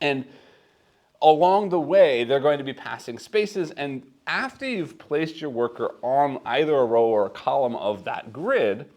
Speaker 1: And along the way, they're going to be passing spaces, and after you've placed your worker on either a row or a column of that grid,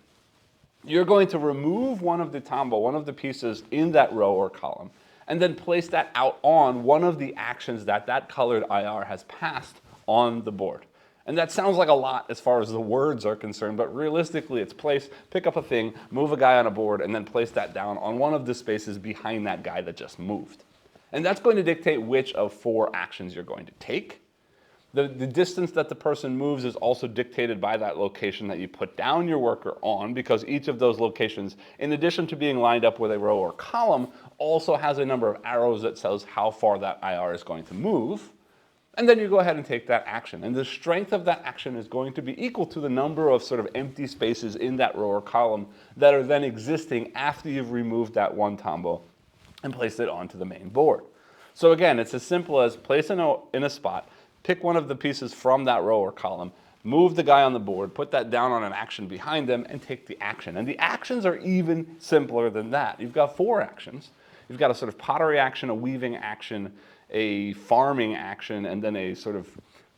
Speaker 1: you're going to remove one of the tambo, one of the pieces in that row or column, and then place that out on one of the actions that that colored IR has passed on the board. And that sounds like a lot as far as the words are concerned, but realistically it's place, pick up a thing, move a guy on a board, and then place that down on one of the spaces behind that guy that just moved. And that's going to dictate which of 4 actions you're going to take. The distance that the person moves is also dictated by that location that you put down your worker on, because each of those locations, in addition to being lined up with a row or column, also has a number of arrows that tells how far that IR is going to move. And then you go ahead and take that action. And the strength of that action is going to be equal to the number of sort of empty spaces in that row or column that are then existing after you've removed that one tambo and placed it onto the main board. So again, it's as simple as place in a spot, pick one of the pieces from that row or column, move the guy on the board, put that down on an action behind them, and take the action. And the actions are even simpler than that. You've got 4 actions. You've got a sort of pottery action, a weaving action, a farming action, and then a sort of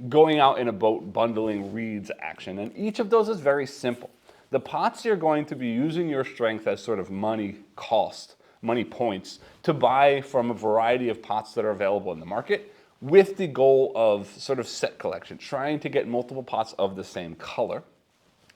Speaker 1: going out in a boat bundling reeds action. And each of those is very simple. The pots, you're going to be using your strength as sort of money cost, money points, to buy from a variety of pots that are available in the market, with the goal of sort of set collection, trying to get multiple pots of the same color.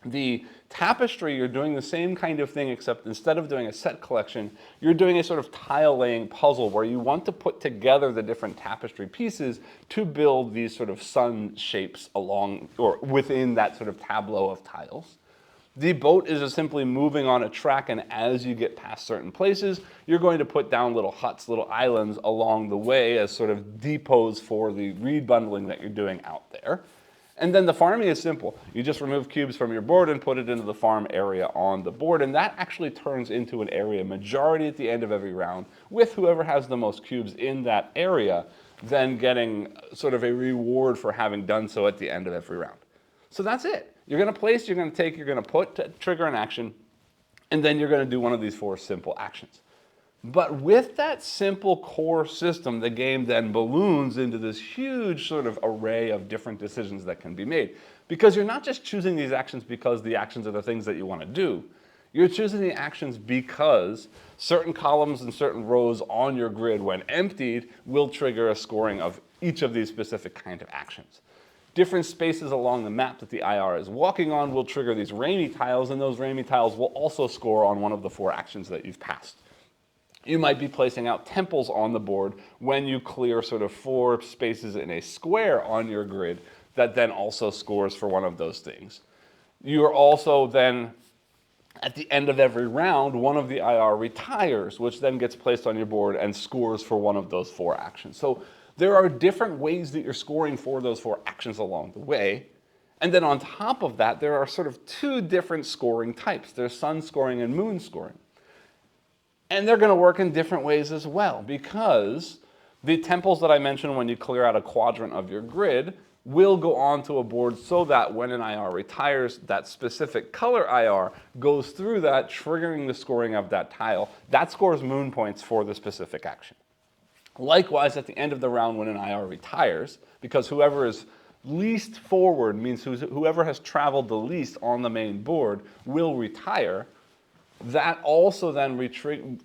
Speaker 1: The tapestry, you're doing the same kind of thing, except instead of doing a set collection, you're doing a sort of tile laying puzzle where you want to put together the different tapestry pieces to build these sort of sun shapes along or within that sort of tableau of tiles. The boat is just simply moving on a track, and as you get past certain places, you're going to put down little huts, little islands along the way as sort of depots for the reed bundling that you're doing out there. And then the farming is simple. You just remove cubes from your board and put it into the farm area on the board, and that actually turns into an area majority at the end of every round, with whoever has the most cubes in that area then getting sort of a reward for having done so at the end of every round. So that's it. You're going to place, you're going to take, you're going to put, to trigger an action, and then you're going to do one of these 4 simple actions. But with that simple core system, the game then balloons into this huge sort of array of different decisions that can be made. Because you're not just choosing these actions because the actions are the things that you want to do. You're choosing the actions because certain columns and certain rows on your grid, when emptied, will trigger a scoring of each of these specific kind of actions. Different spaces along the map that the IR is walking on will trigger these rainy tiles, and those rainy tiles will also score on one of the 4 actions that you've passed. You might be placing out temples on the board when you clear sort of 4 spaces in a square on your grid that then also scores for one of those things. You are also then, at the end of every round, one of the IR retires, which then gets placed on your board and scores for one of those 4 actions. So there are different ways that you're scoring for those 4 actions along the way. And then on top of that, there are sort of 2 different scoring types. There's sun scoring and moon scoring. And they're going to work in different ways as well, because the temples that I mentioned when you clear out a quadrant of your grid will go onto a board so that when an IR retires, that specific color IR goes through that, triggering the scoring of that tile. That scores moon points for the specific action. Likewise, at the end of the round when an IR retires, because whoever is least forward means whoever has traveled the least on the main board will retire, that also then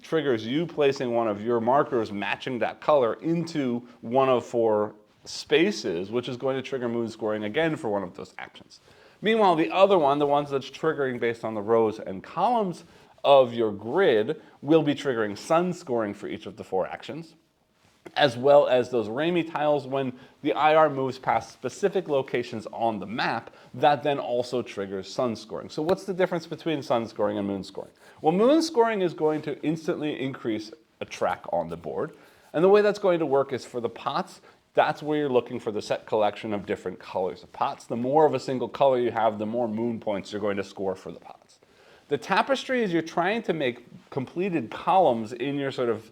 Speaker 1: triggers you placing one of your markers matching that color into one of 4 spaces, which is going to trigger moon scoring again for one of those actions. Meanwhile, the other one, the ones that's triggering based on the rows and columns of your grid, will be triggering sun scoring for each of the 4 actions, as well as those Ramey tiles when the IR moves past specific locations on the map, that then also triggers sun scoring. So what's the difference between sun scoring and moon scoring? Well, moon scoring is going to instantly increase a track on the board. And the way that's going to work is for the pots, that's where you're looking for the set collection of different colors of pots. The more of a single color you have, the more moon points you're going to score for the pots. The tapestry is you're trying to make completed columns in your sort of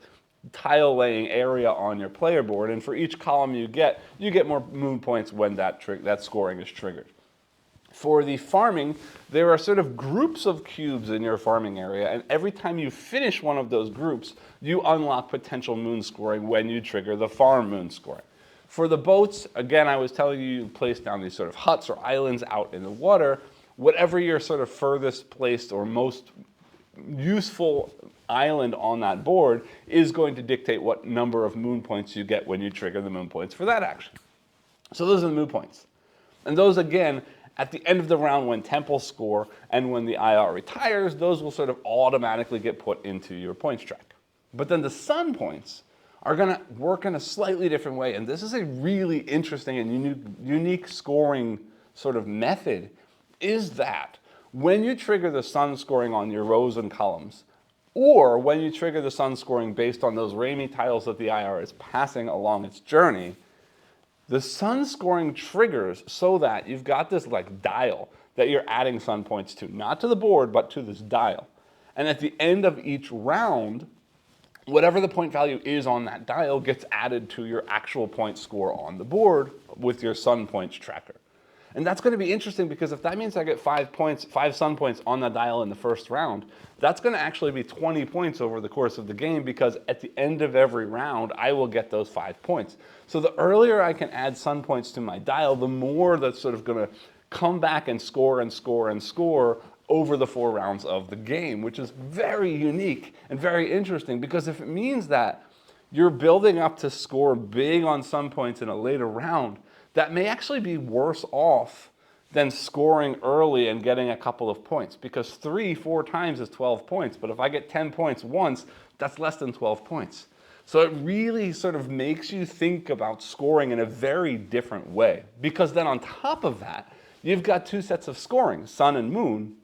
Speaker 1: tile laying area on your player board, and for each column you get more moon points when that scoring is triggered. For the farming, there are sort of groups of cubes in your farming area, and every time you finish one of those groups, you unlock potential moon scoring when you trigger the farm moon scoring. For the boats, again, I was telling you place down these sort of huts or islands out in the water. Whatever your sort of furthest placed or most useful island on that board is going to dictate what number of moon points you get when you trigger the moon points for that action. So those are the moon points. And those, again, at the end of the round when temples score and when the IR retires, those will sort of automatically get put into your points track. But then the sun points are going to work in a slightly different way. And this is a really interesting and unique scoring sort of method, is that when you trigger the sun scoring on your rows and columns, or when you trigger the sun scoring based on those Ramey tiles that the IR is passing along its journey, the sun scoring triggers so that you've got this like dial that you're adding sun points to, not to the board, but to this dial. And at the end of each round, whatever the point value is on that dial gets added to your actual point score on the board with your sun points tracker. And that's going to be interesting because if that means I get 5 sun points on the dial in the first round, that's going to actually be 20 points over the course of the game, because at the end of every round, I will get those 5 points. So the earlier I can add sun points to my dial, the more that's sort of going to come back and score and score and score over the 4 rounds of the game, which is very unique and very interesting, because if it means that you're building up to score big on sun points in a later round, that may actually be worse off than scoring early and getting a couple of points, because 4 times is 12 points, but if I get 10 points once, that's less than 12 points. So it really sort of makes you think about scoring in a very different way, because then on top of that, you've got 2 sets of scoring, sun and moon,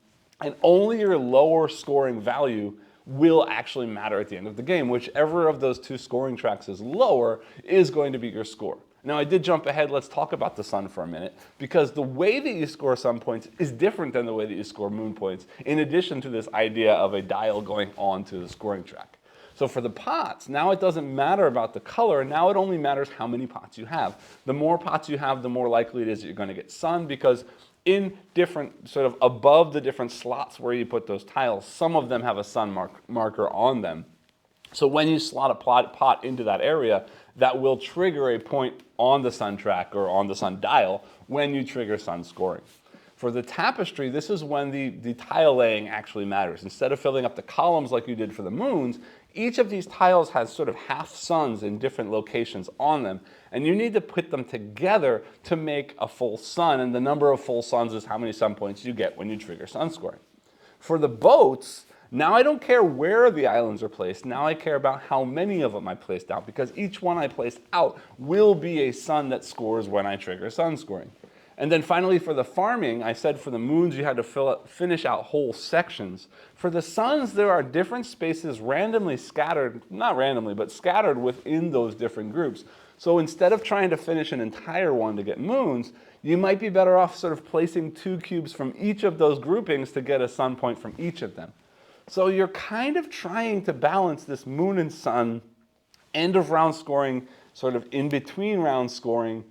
Speaker 1: and only your lower scoring value will actually matter at the end of the game. Whichever of those 2 scoring tracks is lower is going to be your score. Now, I did jump ahead. Let's talk about the sun for a minute, because the way that you score sun points is different than the way that you score moon points, in addition to this idea of a dial going on to the scoring track. So for the pots, now it doesn't matter about the color. Now it only matters how many pots you have. The more pots you have, the more likely it is that you're going to get sun, because in different, sort of above the different slots where you put those tiles, some of them have a sun marker on them. So when you slot a pot into that area, that will trigger a point on the sun track or on the sun dial when you trigger sun scoring. For the tapestry, this is when the tile laying actually matters. Instead of filling up the columns like you did for the moons, each of these tiles has sort of half suns in different locations on them, and you need to put them together to make a full sun, and the number of full suns is how many sun points you get when you trigger sun scoring. For the boats, now I don't care where the islands are placed. Now I care about how many of them I placed out, because each one I placed out will be a sun that scores when I trigger sun scoring. And then finally, for the farming, I said for the moons you had to finish out whole sections. For the suns, there are different spaces randomly scattered, not randomly, but scattered within those different groups. So instead of trying to finish an entire one to get moons, you might be better off sort of placing 2 cubes from each of those groupings to get a sun point from each of them. So you're kind of trying to balance this moon and sun, end of round scoring, sort of in between round scoring.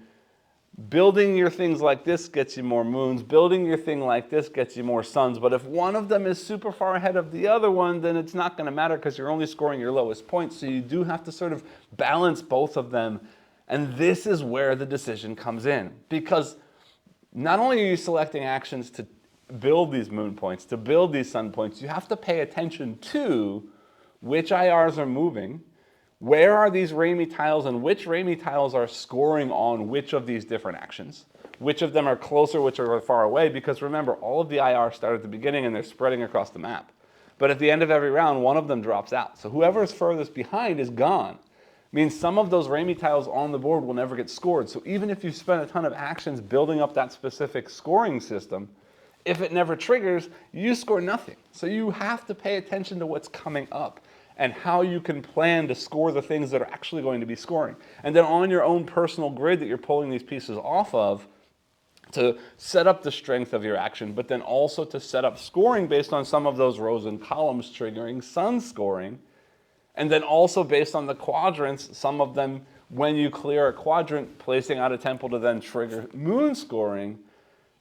Speaker 1: Building your things like this gets you more moons. Building your thing like this gets you more suns. But if one of them is super far ahead of the other one, then it's not going to matter, because you're only scoring your lowest points. So you do have to sort of balance both of them. And this is where the decision comes in, because not only are you selecting actions to build these moon points, to build these sun points, you have to pay attention to which IRs are moving, where are these Ramie tiles, and which Ramie tiles are scoring on which of these different actions. Which of them are closer, which are far away, because remember, all of the IRs start at the beginning and they're spreading across the map. But at the end of every round, one of them drops out. So whoever is furthest behind is gone. Means some of those Ramie tiles on the board will never get scored. So even if you spend a ton of actions building up that specific scoring system, if it never triggers, you score nothing. So you have to pay attention to what's coming up and how you can plan to score the things that are actually going to be scoring. And then on your own personal grid that you're pulling these pieces off of, to set up the strength of your action, but then also to set up scoring based on some of those rows and columns triggering sun scoring. And then also based on the quadrants, some of them, when you clear a quadrant, placing out a temple to then trigger moon scoring,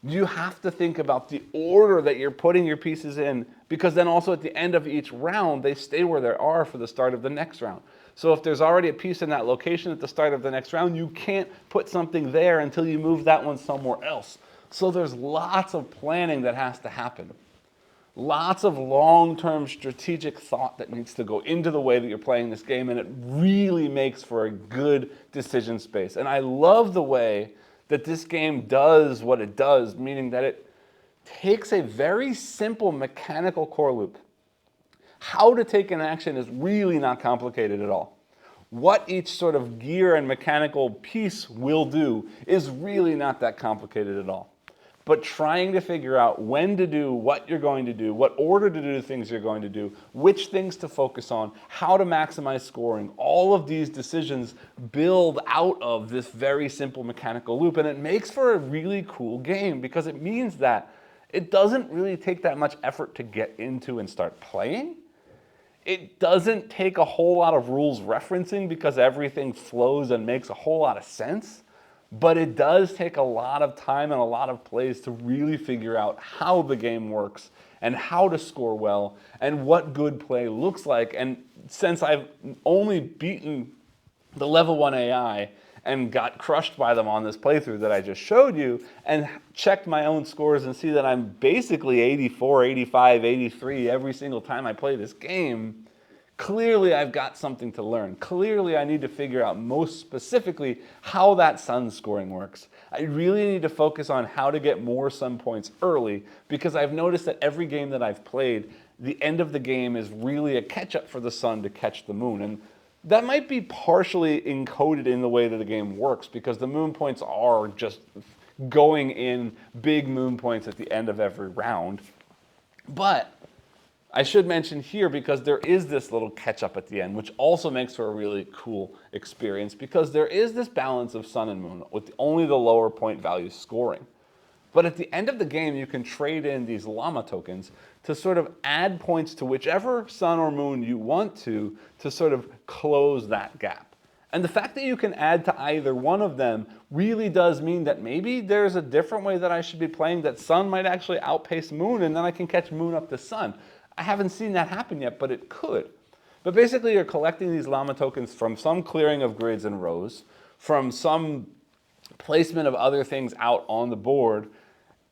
Speaker 1: you have to think about the order that you're putting your pieces in, because then also at the end of each round, they stay where they are for the start of the next round. So if there's already a piece in that location at the start of the next round, you can't put something there until you move that one somewhere else. So there's lots of planning that has to happen. Lots of long-term strategic thought that needs to go into the way that you're playing this game, and it really makes for a good decision space. And I love the way that this game does what it does, meaning that it takes a very simple mechanical core loop. How to take an action is really not complicated at all. What each sort of gear and mechanical piece will do is really not that complicated at all. But trying to figure out when to do what you're going to do, what order to do the things you're going to do, which things to focus on, how to maximize scoring, all of these decisions build out of this very simple mechanical loop. And it makes for a really cool game because it means that it doesn't really take that much effort to get into and start playing. It doesn't take a whole lot of rules referencing because everything flows and makes a whole lot of sense. But it does take a lot of time and a lot of plays to really figure out how the game works and how to score well and what good play looks like. And since I've only beaten the level 1 AI and got crushed by them on this playthrough that I just showed you and checked my own scores and see that I'm basically 84, 85, 83 every single time I play this game, clearly I've got something to learn. Clearly I need to figure out most specifically how that sun scoring works. I really need to focus on how to get more sun points early because I've noticed that every game that I've played, the end of the game is really a catch-up for the sun to catch the moon. And that might be partially encoded in the way that the game works because the moon points are just going in big moon points at the end of every round. But I should mention here because there is this little catch-up at the end, which also makes for a really cool experience because there is this balance of sun and moon with only the lower point value scoring. But at the end of the game, you can trade in these llama tokens to sort of add points to whichever sun or moon you want to sort of close that gap. And the fact that you can add to either one of them really does mean that maybe there's a different way that I should be playing, that sun might actually outpace moon, and then I can catch moon up to sun. I haven't seen that happen yet, but it could. But basically, you're collecting these llama tokens from some clearing of grids and rows, from some placement of other things out on the board,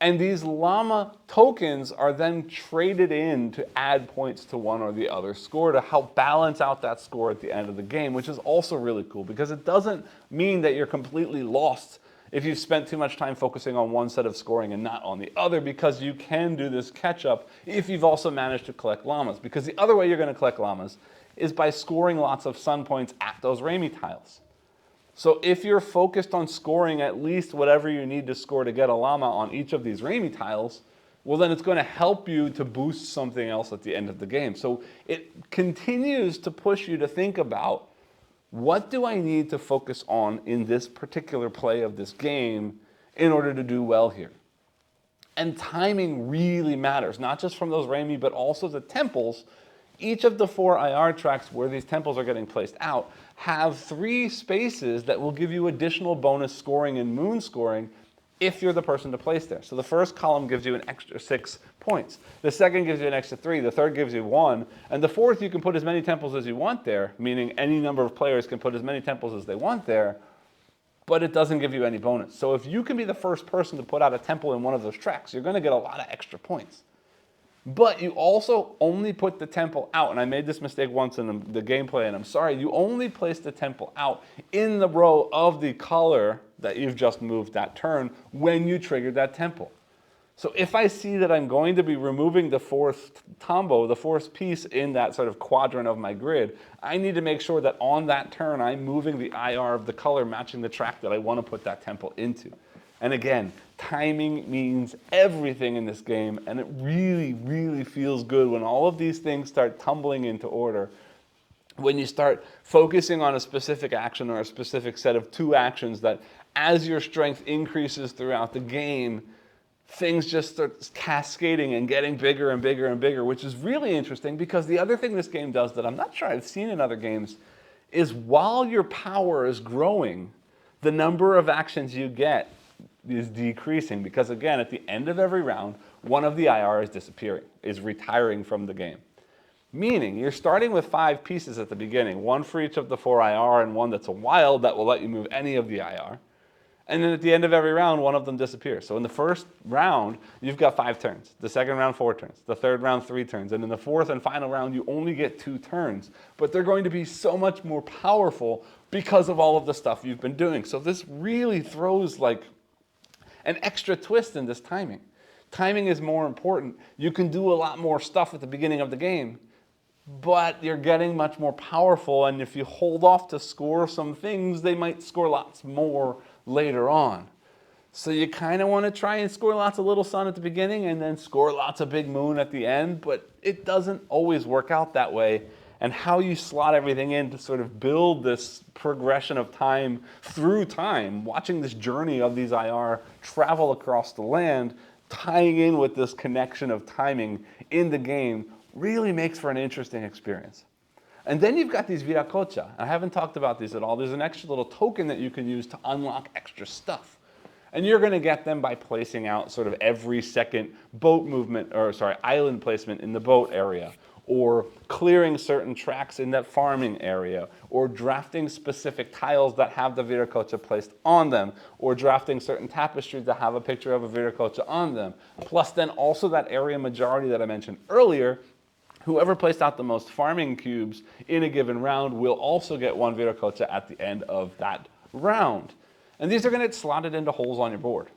Speaker 1: and these llama tokens are then traded in to add points to one or the other score to help balance out that score at the end of the game, which is also really cool because it doesn't mean that you're completely lost if you've spent too much time focusing on one set of scoring and not on the other, because you can do this catch-up if you've also managed to collect llamas. Because the other way you're going to collect llamas is by scoring lots of sun points at those Ramie tiles. So if you're focused on scoring at least whatever you need to score to get a llama on each of these Ramie tiles, well then it's going to help you to boost something else at the end of the game. So it continues to push you to think about, what do I need to focus on in this particular play of this game in order to do well here? And timing really matters, not just from those Ramie, but also the temples. Each of the 4 IR tracks where these temples are getting placed out have 3 spaces that will give you additional bonus scoring and moon scoring if you're the person to place there. So the first column gives you an extra 6 points. The second gives you an extra 3. The third gives you 1. And the fourth, you can put as many temples as you want there, meaning any number of players can put as many temples as they want there. but it doesn't give you any bonus. So if you can be the first person to put out a tempo in one of those tracks, you're going to get a lot of extra points. But you also only put the temple out, and I made this mistake once in the gameplay, and I'm sorry, you only place the temple out in the row of the color that you've just moved that turn when you triggered that temple. So if I see that I'm going to be removing the fourth tambo, the fourth piece in that sort of quadrant of my grid, I need to make sure that on that turn I'm moving the IR of the color matching the track that I want to put that temple into. And again, timing means everything in this game, and it really, really feels good when all of these things start tumbling into order. When you start focusing on a specific action or a specific set of two actions that as your strength increases throughout the game, things just start cascading and getting bigger and bigger and bigger, which is really interesting because the other thing this game does that I'm not sure I've seen in other games is while your power is growing, the number of actions you get is decreasing because, again, at the end of every round, one of the IR is disappearing, is retiring from the game. Meaning, you're starting with 5 pieces at the beginning, one for each of the 4 IR and one that's a wild that will let you move any of the IR. And then at the end of every round, one of them disappears. So in the first round, you've got 5 turns. The second round, 4 turns. The third round, 3 turns. And in the fourth and final round, you only get 2 turns. But they're going to be so much more powerful because of all of the stuff you've been doing. So this really throws like an extra twist in this timing. Timing is more important. You can do a lot more stuff at the beginning of the game, but you're getting much more powerful, and if you hold off to score some things, they might score lots more later on. So you kind of want to try and score lots of little sun at the beginning and then score lots of big moon at the end, but it doesn't always work out that way. And how you slot everything in to sort of build this progression of time through time, watching this journey of these IR travel across the land, tying in with this connection of timing in the game, really makes for an interesting experience. And then you've got these viracocha. I haven't talked about these at all. There's an extra little token that you can use to unlock extra stuff. And you're going to get them by placing out sort of every second boat movement, or sorry, island placement in the boat area, or clearing certain tracks in that farming area, or drafting specific tiles that have the viracocha placed on them, or drafting certain tapestries that have a picture of a viracocha on them. Plus then also that area majority that I mentioned earlier, whoever placed out the most farming cubes in a given round will also get 1 viracocha at the end of that round. And these are going to get slotted into holes on your board.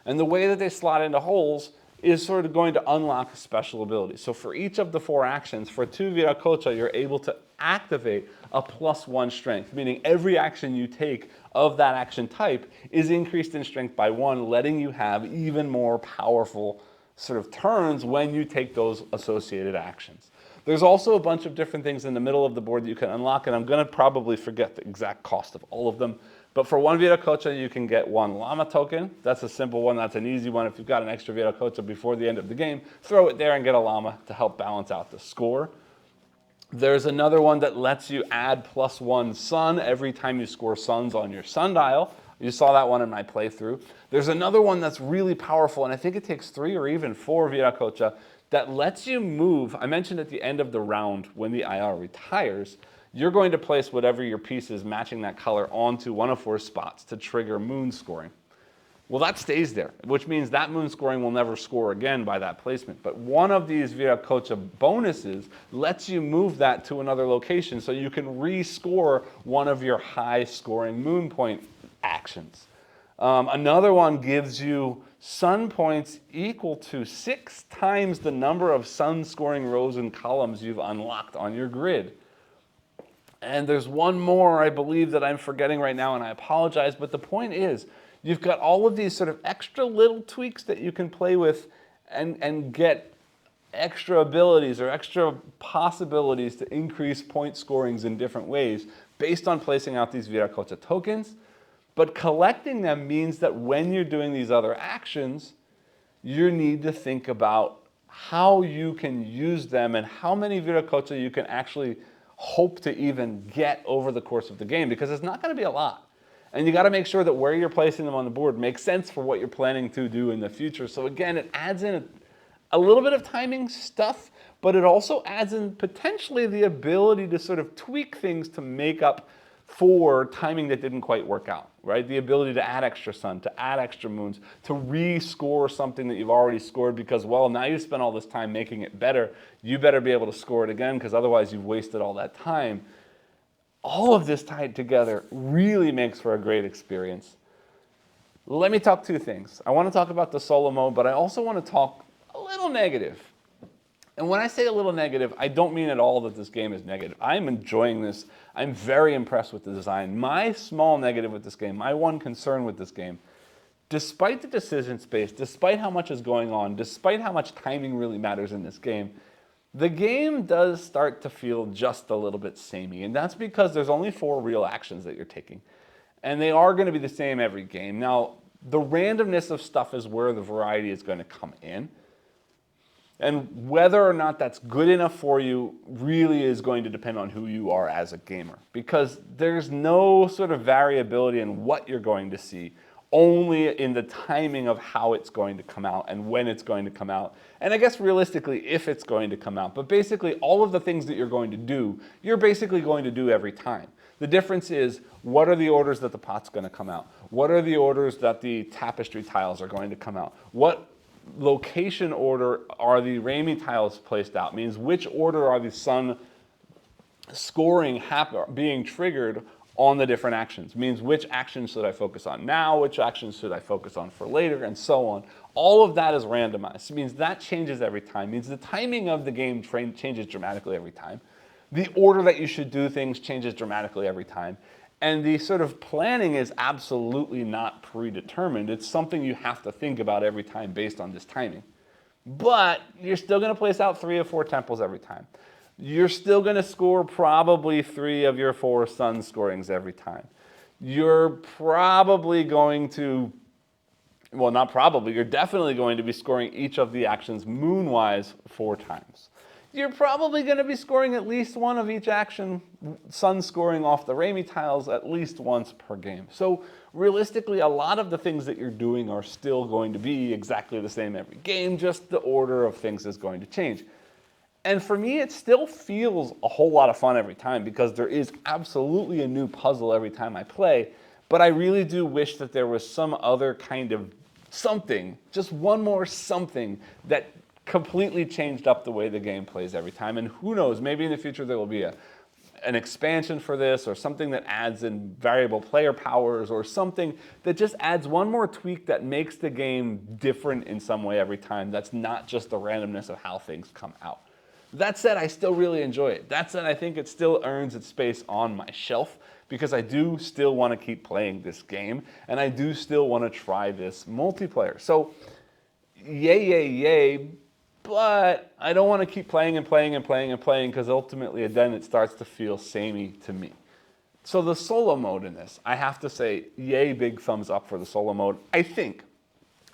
Speaker 1: And the way that they slot into holes is sort of going to unlock special abilities. So for each of the 4 actions, for 2 viracocha, you're able to activate a +1 strength, meaning every action you take of that action type is increased in strength by 1, letting you have even more powerful sort of turns when you take those associated actions. There's also a bunch of different things in the middle of the board that you can unlock, and I'm going to probably forget the exact cost of all of them. But for 1 viracocha, you can get 1 llama token. That's a simple one. That's an easy one. If you've got an extra viracocha before the end of the game, throw it there and get a llama to help balance out the score. There's another one that lets you add +1 sun every time you score suns on your sundial. You saw that one in my playthrough. There's another one that's really powerful, and I think it takes 3 or even 4 viracocha, that lets you move. I mentioned at the end of the round when the IR retires, you're going to place whatever your piece is matching that color onto one of 4 spots to trigger moon scoring. Well, that stays there, which means that moon scoring will never score again by that placement. But one of these viracocha bonuses lets you move that to another location so you can rescore one of your high scoring moon point actions. Another one gives you sun points equal to 6 times the number of sun scoring rows and columns you've unlocked on your grid. And there's one more, I believe, that I'm forgetting right now, and I apologize, but the point is, you've got all of these sort of extra little tweaks that you can play with and get extra abilities or extra possibilities to increase point scorings in different ways based on placing out these viracocha tokens. But collecting them means that when you're doing these other actions, you need to think about how you can use them and how many viracocha you can actually hope to even get over the course of the game, because it's not going to be a lot. And you got to make sure that where you're placing them on the board makes sense for what you're planning to do in the future. So again, it adds in a little bit of timing stuff, but it also adds in potentially the ability to sort of tweak things to make up for timing that didn't quite work out, right? The ability to add extra sun, to add extra moons, to re-score something that you've already scored because, well, now you've spent all this time making it better. You better be able to score it again because otherwise you've wasted all that time. All of this tied together really makes for a great experience. Let me talk two things. I want to talk about the solo mode, but I also want to talk a little negative. And when I say a little negative, I don't mean at all that this game is negative. I'm enjoying this. I'm very impressed with the design. My small negative with this game, my one concern with this game, despite the decision space, despite how much is going on, despite how much timing really matters in this game, the game does start to feel just a little bit samey. And that's because there's only 4 real actions that you're taking. And they are going to be the same every game. Now, the randomness of stuff is where the variety is going to come in. And whether or not that's good enough for you really is going to depend on who you are as a gamer. Because there's no sort of variability in what you're going to see, only in the timing of how it's going to come out and when it's going to come out. And I guess realistically, if it's going to come out. But basically, all of the things that you're going to do, you're basically going to do every time. The difference is, what are the orders that the pot's going to come out? What are the orders that the tapestry tiles are going to come out? What location order are the Ramie tiles placed out? Means which order are the sun scoring being triggered on the different actions? Means which actions should I focus on now? Which actions should I focus on for later? And so on. All of that is randomized. It means that changes every time. It means the timing of the game changes dramatically every time. The order that you should do things changes dramatically every time. And the sort of planning is absolutely not predetermined. It's something you have to think about every time based on this timing. But you're still going to place out 3 or 4 temples every time. You're still going to score probably 3 of your 4 sun scorings every time. You're probably going to, well, not probably, you're definitely going to be scoring each of the actions moon-wise 4 times. You're probably going to be scoring at least 1 of each action, sun scoring off the Ramie tiles at least once per game. So realistically, a lot of the things that you're doing are still going to be exactly the same every game, just the order of things is going to change. And for me, it still feels a whole lot of fun every time because there is absolutely a new puzzle every time I play, but I really do wish that there was some other kind of something, just one more something that completely changed up the way the game plays every time. And who knows, maybe in the future there will be an expansion for this or something that adds in variable player powers or something that just adds one more tweak that makes the game different in some way every time. That's not just the randomness of how things come out. That said, I still really enjoy it. That said, I think it still earns its space on my shelf because I do still want to keep playing this game and I do still want to try this multiplayer. So, yay, yay, yay. But I don't want to keep playing and playing and playing and playing because ultimately then it starts to feel samey to me. So the solo mode in this, I have to say, yay, big thumbs up for the solo mode. I think,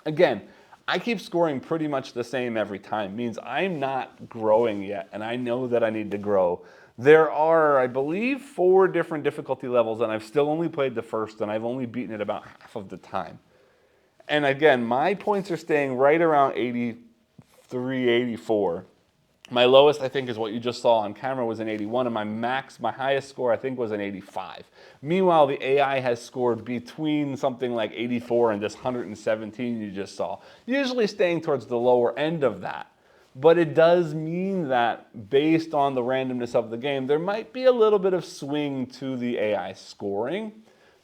Speaker 1: again, I keep scoring pretty much the same every time. Means I'm not growing yet, and I know that I need to grow. There are, I believe, 4 different difficulty levels, and I've still only played the first, and I've only beaten it about half of the time. And again, my points are staying right around 83, 84. My lowest, I think, is what you just saw on camera was an 81, and my highest score, I think, was an 85. Meanwhile, the AI has scored between something like 84 and this 117 you just saw, usually staying towards the lower end of that. But it does mean that based on the randomness of the game, there might be a little bit of swing to the AI scoring.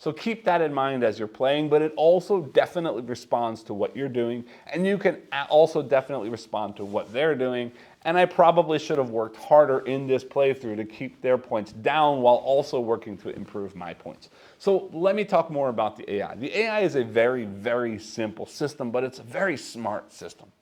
Speaker 1: So keep that in mind as you're playing, but it also definitely responds to what you're doing, and you can also definitely respond to what they're doing. And I probably should have worked harder in this playthrough to keep their points down while also working to improve my points. So let me talk more about the AI. The AI is a very, very simple system, but it's a very smart system.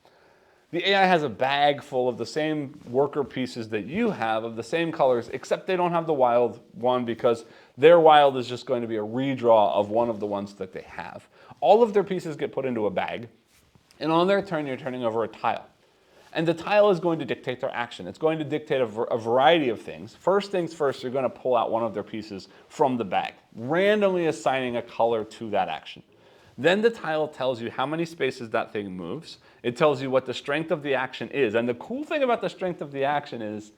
Speaker 1: The AI has a bag full of the same worker pieces that you have of the same colors, except they don't have the wild one because their wild is just going to be a redraw of one of the ones that they have. All of their pieces get put into a bag, and on their turn, you're turning over a tile. And the tile is going to dictate their action. It's going to dictate a variety of things. First things first, you're going to pull out one of their pieces from the bag, randomly assigning a color to that action. Then the tile tells you how many spaces that thing moves. It tells you what the strength of the action is. And the cool thing about the strength of the action is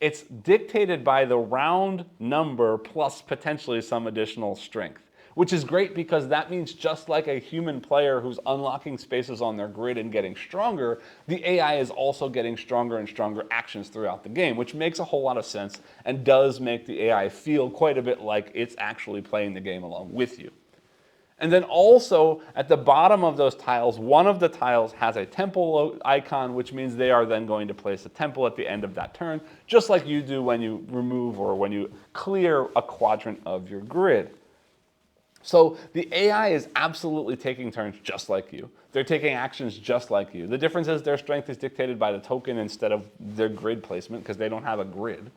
Speaker 1: it's dictated by the round number plus potentially some additional strength. which is great because that means just like a human player who's unlocking spaces on their grid and getting stronger, the AI is also getting stronger and stronger actions throughout the game, which makes a whole lot of sense and does make the AI feel quite a bit like it's actually playing the game along with you. And then also at the bottom of those tiles, one of the tiles has a temple icon, which means they are then going to place a temple at the end of that turn, just like you do when you remove or when you clear a quadrant of your grid. So the AI is absolutely taking turns just like you. They're taking actions just like you. The difference is their strength is dictated by the token instead of their grid placement because they don't have a grid.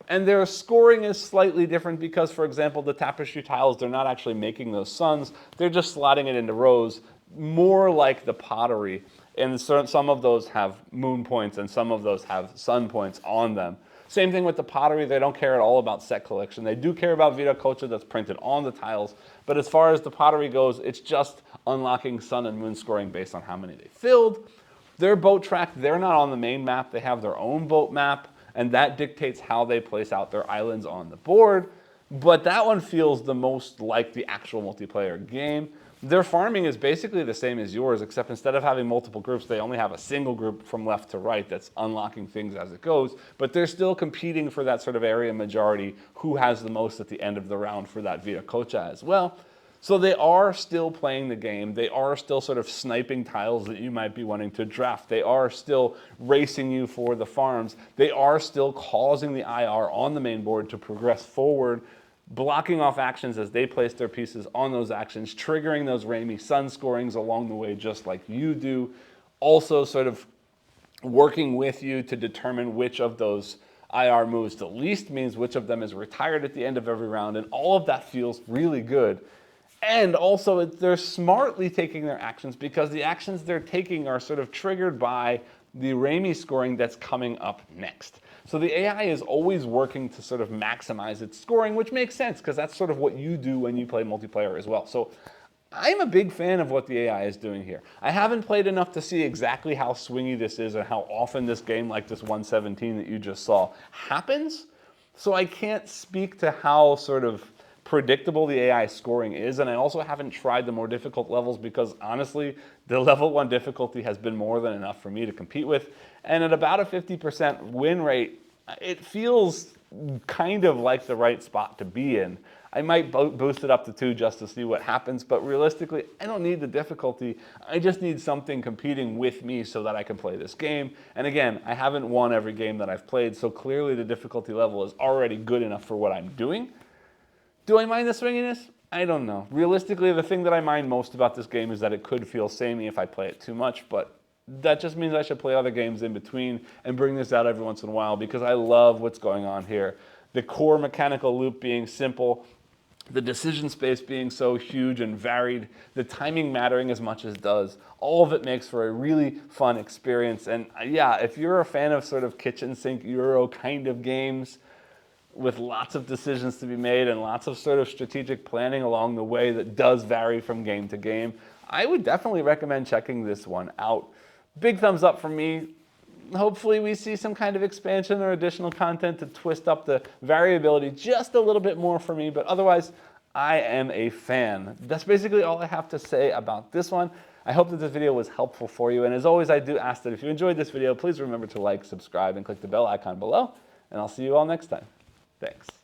Speaker 1: And their scoring is slightly different because, for example, the tapestry tiles, they're not actually making those suns. They're just slotting it into rows, more like the pottery. And some of those have moon points and some of those have sun points on them. Same thing with the pottery. They don't care at all about set collection. They do care about Vita Cocha that's printed on the tiles. But as far as the pottery goes, it's just unlocking sun and moon scoring based on how many they filled. Their boat track, they're not on the main map. They have their own boat map. And that dictates how they place out their islands on the board. But that one feels the most like the actual multiplayer game. Their farming is basically the same as yours, except instead of having multiple groups, they only have a single group from left to right that's unlocking things as it goes. But they're still competing for that sort of area majority, who has the most at the end of the round for that Vita Cocha as well. So they are still playing the game. They are still sort of sniping tiles that you might be wanting to draft. They are still racing you for the farms. They are still causing the IR on the main board to progress forward, blocking off actions as they place their pieces on those actions, triggering those Ramey sun scorings along the way just like you do. Also sort of working with you to determine which of those IR moves the least means which of them is retired at the end of every round. And all of that feels really good. And also, they're smartly taking their actions because the actions they're taking are sort of triggered by the Ramey scoring that's coming up next. So the AI is always working to sort of maximize its scoring, which makes sense because that's sort of what you do when you play multiplayer as well. So I'm a big fan of what the AI is doing here. I haven't played enough to see exactly how swingy this is and how often this game like this 117 that you just saw happens. So I can't speak to how sort of predictable the AI scoring is, and I also haven't tried the more difficult levels because honestly, the level 1 difficulty has been more than enough for me to compete with, and at about a 50% win rate, it feels kind of like the right spot to be in. I might boost it up to 2 just to see what happens, but realistically, I don't need the difficulty. I just need something competing with me so that I can play this game. And again, I haven't won every game that I've played, so clearly the difficulty level is already good enough for what I'm doing. Do I mind the swinginess? I don't know. Realistically, the thing that I mind most about this game is that it could feel samey if I play it too much, but that just means I should play other games in between and bring this out every once in a while because I love what's going on here. The core mechanical loop being simple, the decision space being so huge and varied, the timing mattering as much as does. All of it makes for a really fun experience. And yeah, if you're a fan of sort of kitchen sink Euro kind of games, with lots of decisions to be made and lots of sort of strategic planning along the way that does vary from game to game, I would definitely recommend checking this one out. Big thumbs up from me. Hopefully we see some kind of expansion or additional content to twist up the variability just a little bit more for me, but otherwise, I am a fan. That's basically all I have to say about this one. I hope that this video was helpful for you, and as always, I do ask that if you enjoyed this video, please remember to like, subscribe, and click the bell icon below, and I'll see you all next time. Thanks.